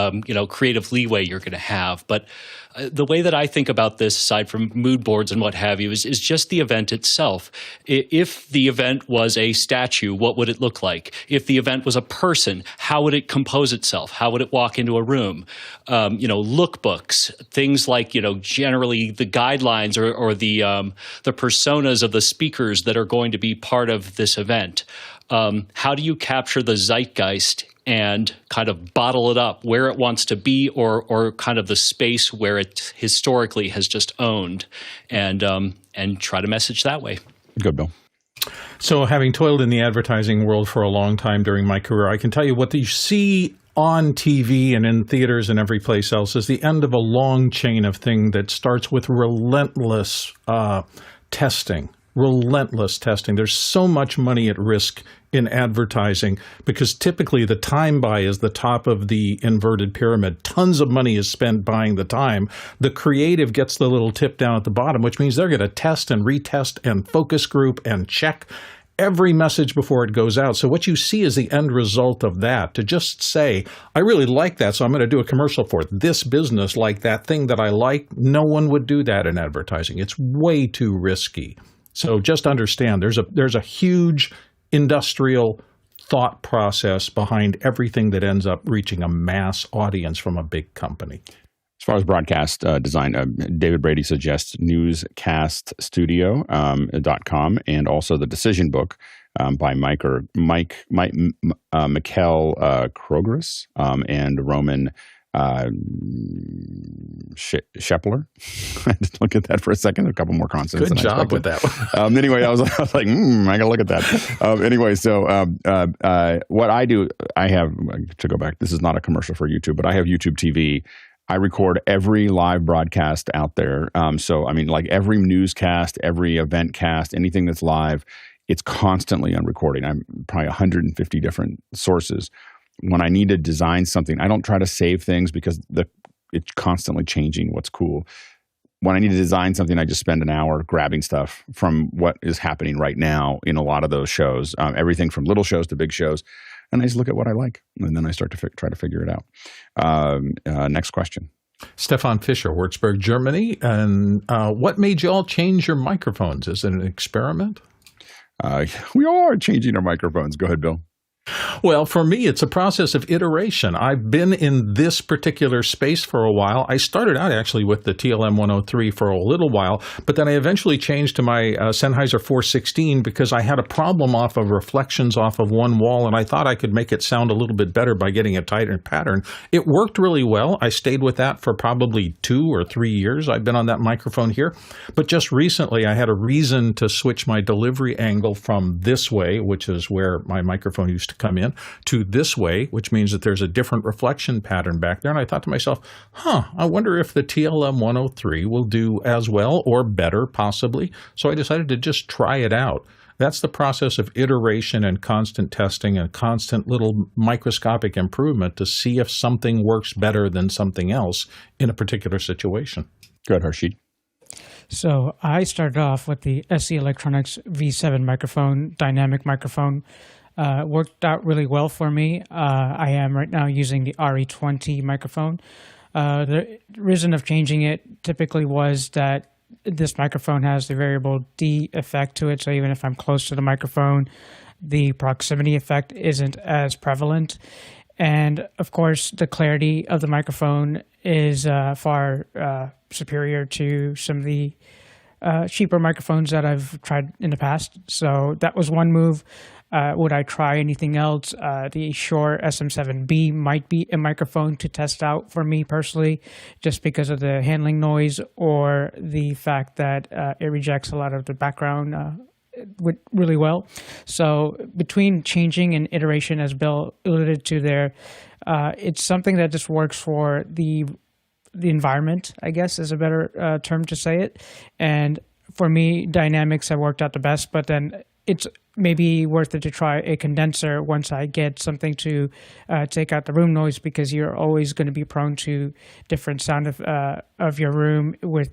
creative leeway you're going to have. But the way that I think about this, aside from mood boards and what have you, is just the event itself. If the event was a statue, what would it look like? If the event was a person, how would it compose itself? How would it walk into a room? Lookbooks, things like generally the guidelines or the personas of the speakers that are going to be part of this event. How do you capture the zeitgeist and kind of bottle it up where it wants to be, or kind of the space where it historically has just owned, and try to message that way? Good, Bill. So having toiled in the advertising world for a long time during my career, I can tell you what you see on TV and in theaters and every place else is the end of a long chain of thing that starts with relentless testing relentless testing. There's so much money at risk in advertising because typically the time buy is the top of the inverted pyramid. Tons of money is spent buying the time. The creative gets the little tip down at the bottom, which means they're going to test and retest and focus group and check every message before it goes out. So what you see is the end result of that. To just say, I really like that, so I'm going to do a commercial for it. This business, like that thing that I like, no one would do that in advertising. It's way too risky. So just understand, there's a huge industrial thought process behind everything that ends up reaching a mass audience from a big company. As far as broadcast design, David Brady suggests newscaststudio.com and also the Decision Book by Mikkel Krogris and Roman Shepler. I had to look at that for a second. A couple more consonants. Good job with that one. Anyway, I was like, I gotta look at that. Anyway, so what I do, I have to go back. This is not a commercial for YouTube, but I have YouTube TV. I record every live broadcast out there. So, I mean, like every newscast, every event cast, anything that's live, it's constantly on recording. I'm probably 150 different sources. When I need to design something, I don't try to save things because it's constantly changing what's cool. When I need to design something, I just spend an hour grabbing stuff from what is happening right now in a lot of those shows, everything from little shows to big shows. And I just look at what I like, and then I start to try to figure it out. Next question. Stefan Fischer, Würzburg, Germany. And what made you all change your microphones? Is it an experiment? We are changing our microphones. Go ahead, Bill. Well, for me, it's a process of iteration. I've been in this particular space for a while. I started out actually with the TLM 103 for a little while, but then I eventually changed to my Sennheiser 416 because I had a problem off of reflections off of one wall, and I thought I could make it sound a little bit better by getting a tighter pattern. It worked really well. I stayed with that for probably 2 or 3 years. I've been on that microphone here, but just recently I had a reason to switch my delivery angle from this way, which is where my microphone used to come in, to this way, which means that there's a different reflection pattern back there. And I thought to myself, I wonder if the TLM 103 will do as well or better, possibly. So I decided to just try it out. That's the process of iteration and constant testing and constant little microscopic improvement to see if something works better than something else in a particular situation. Go ahead, Harshit. So I started off with the SE Electronics V7 microphone, dynamic microphone. Worked out really well for me. I am right now using the RE20 microphone. The reason of changing it typically was that this microphone has the variable D effect to it, so even if I'm close to the microphone, the proximity effect isn't as prevalent. And of course, the clarity of the microphone is far superior to some of the cheaper microphones that I've tried in the past. So that was one move. Would I try anything else? The Shure SM7B might be a microphone to test out for me personally, just because of the handling noise or the fact that it rejects a lot of the background really well. So between changing and iteration, as Bill alluded to there, it's something that just works for the environment, I guess is a better term to say it. And for me, dynamics have worked out the best, but then it's maybe worth it to try a condenser once I get something to take out the room noise, because you're always going to be prone to different sound of your room with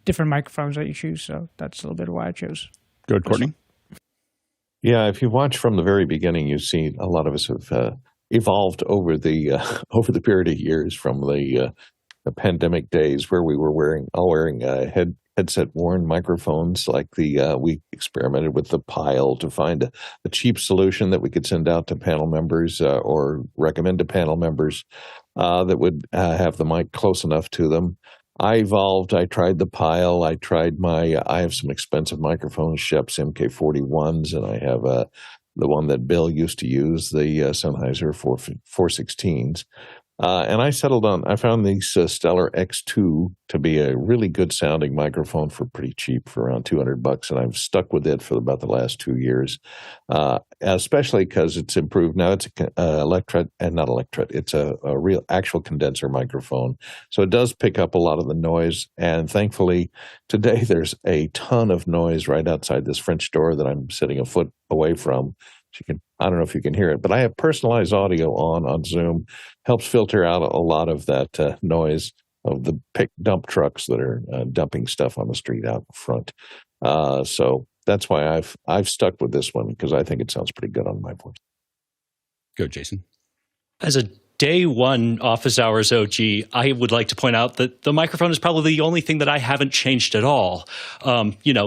different microphones that you choose. So that's a little bit of why I chose. Good, Courtney. Yeah, if you watch from the very beginning, you see a lot of us have evolved over the period of years from the pandemic days where we were wearing headset worn microphones. Like we experimented with the Pile to find a cheap solution that we could send out to panel members or recommend to panel members that would have the mic close enough to them. I evolved. I tried the Pile. I have some expensive microphones, Shep's MK41s, and I have the one that Bill used to use, the Sennheiser 416s. And I found the Stellar X2 to be a really good sounding microphone for pretty cheap, for around $200, and I've stuck with it for about the last 2 years, especially because it's improved. Now it's it's a real actual condenser microphone, so it does pick up a lot of the noise. And thankfully, today there's a ton of noise right outside this French door that I'm sitting a foot away from. I don't know if you can hear it, but I have personalized audio on Zoom. Helps filter out a lot of that noise of the dump trucks that are dumping stuff on the street out front. So that's why I've stuck with this one, because I think it sounds pretty good on my voice. Go, Jason. As a day one office hours OG, I would like to point out that the microphone is probably the only thing that I haven't changed at all.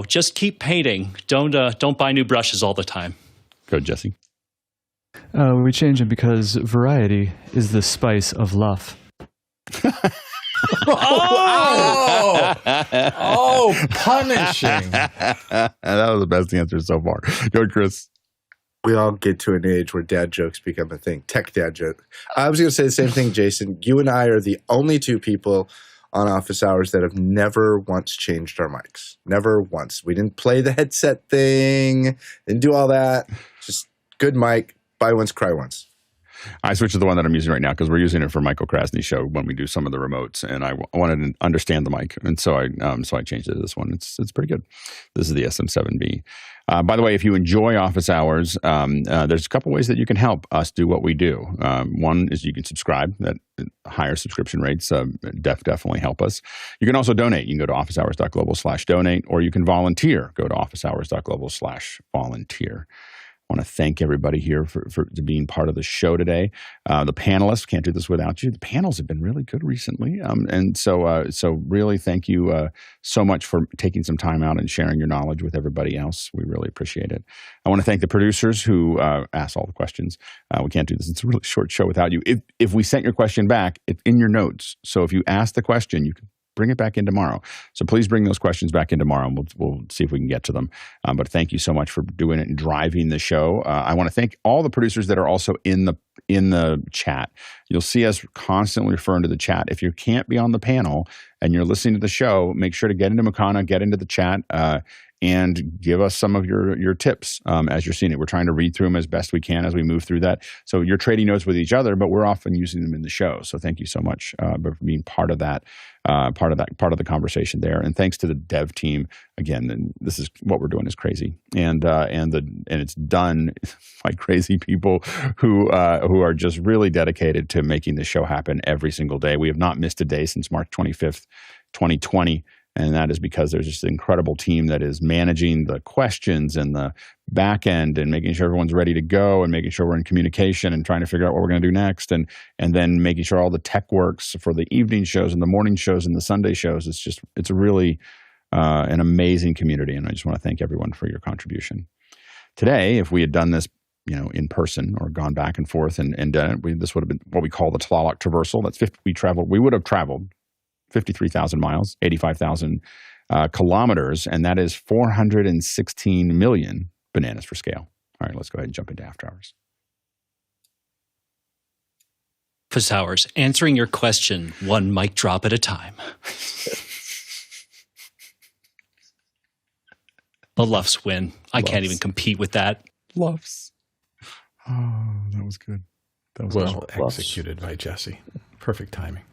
Just keep painting. Don't buy new brushes all the time. Go, Jesse. We change it because variety is the spice of luff. Punishing. That was the best answer so far. Go, Chris. We all get to an age where dad jokes become a thing. Tech dad joke. I was going to say the same thing, Jason. You and I are the only two people on office hours that have never once changed our mics. Never once. We didn't play the headset thing, didn't do all that. Just good mic, buy once, cry once. I switched to the one that I'm using right now because we're using it for Michael Krasny's show when we do some of the remotes, and I wanted to understand the mic, and so I changed it to this one. It's pretty good. This is the SM7B. By the way, if you enjoy office hours, there's a couple ways that you can help us do what we do. One is you can subscribe. That higher subscription rates definitely help us. You can also donate. You can go to officehours.global/donate, or you can volunteer. Go to officehours.global/volunteer. I want to thank everybody here for being part of the show today. The panelists, can't do this without you. The panels have been really good recently. And so really thank you so much for taking some time out and sharing your knowledge with everybody else. We really appreciate it. I want to thank the producers who asked all the questions. We can't do this. It's a really short show without you. If we sent your question back, it's in your notes. So if you ask the question, you can bring it back in tomorrow. So please bring those questions back in tomorrow, and we'll see if we can get to them. But thank you so much for doing it and driving the show. I want to thank all the producers that are also in the chat. You'll see us constantly referring to the chat. If you can't be on the panel and you're listening to the show, make sure to get into Makana, get into the chat, and give us some of your tips as you're seeing it. We're trying to read through them as best we can as we move through that. So you're trading notes with each other, but we're often using them in the show. So thank you so much for being part of that, part of the conversation there. And thanks to the dev team. Again, this is what we're doing is crazy, and it's done by crazy people who are just really dedicated to making this show happen every single day. We have not missed a day since March 25th, 2020. And that is because there's just an incredible team that is managing the questions and the back end and making sure everyone's ready to go and making sure we're in communication and trying to figure out what we're going to do next. And then making sure all the tech works for the evening shows and the morning shows and the Sunday shows. It's really an amazing community. And I just want to thank everyone for your contribution. Today, if we had done this, in person or gone back and forth and done it, this would have been what we call the Tlaloc Traversal. That's 50. We would have traveled 53,000 miles, 85,000 kilometers, and that is 416 million bananas for scale. All right, let's go ahead and jump into After Hours. Office Hours, answering your question one mic drop at a time. The Luffs win. I can't even compete with that. Luffs. Oh, that was good. That was well executed by Jesse. Perfect timing.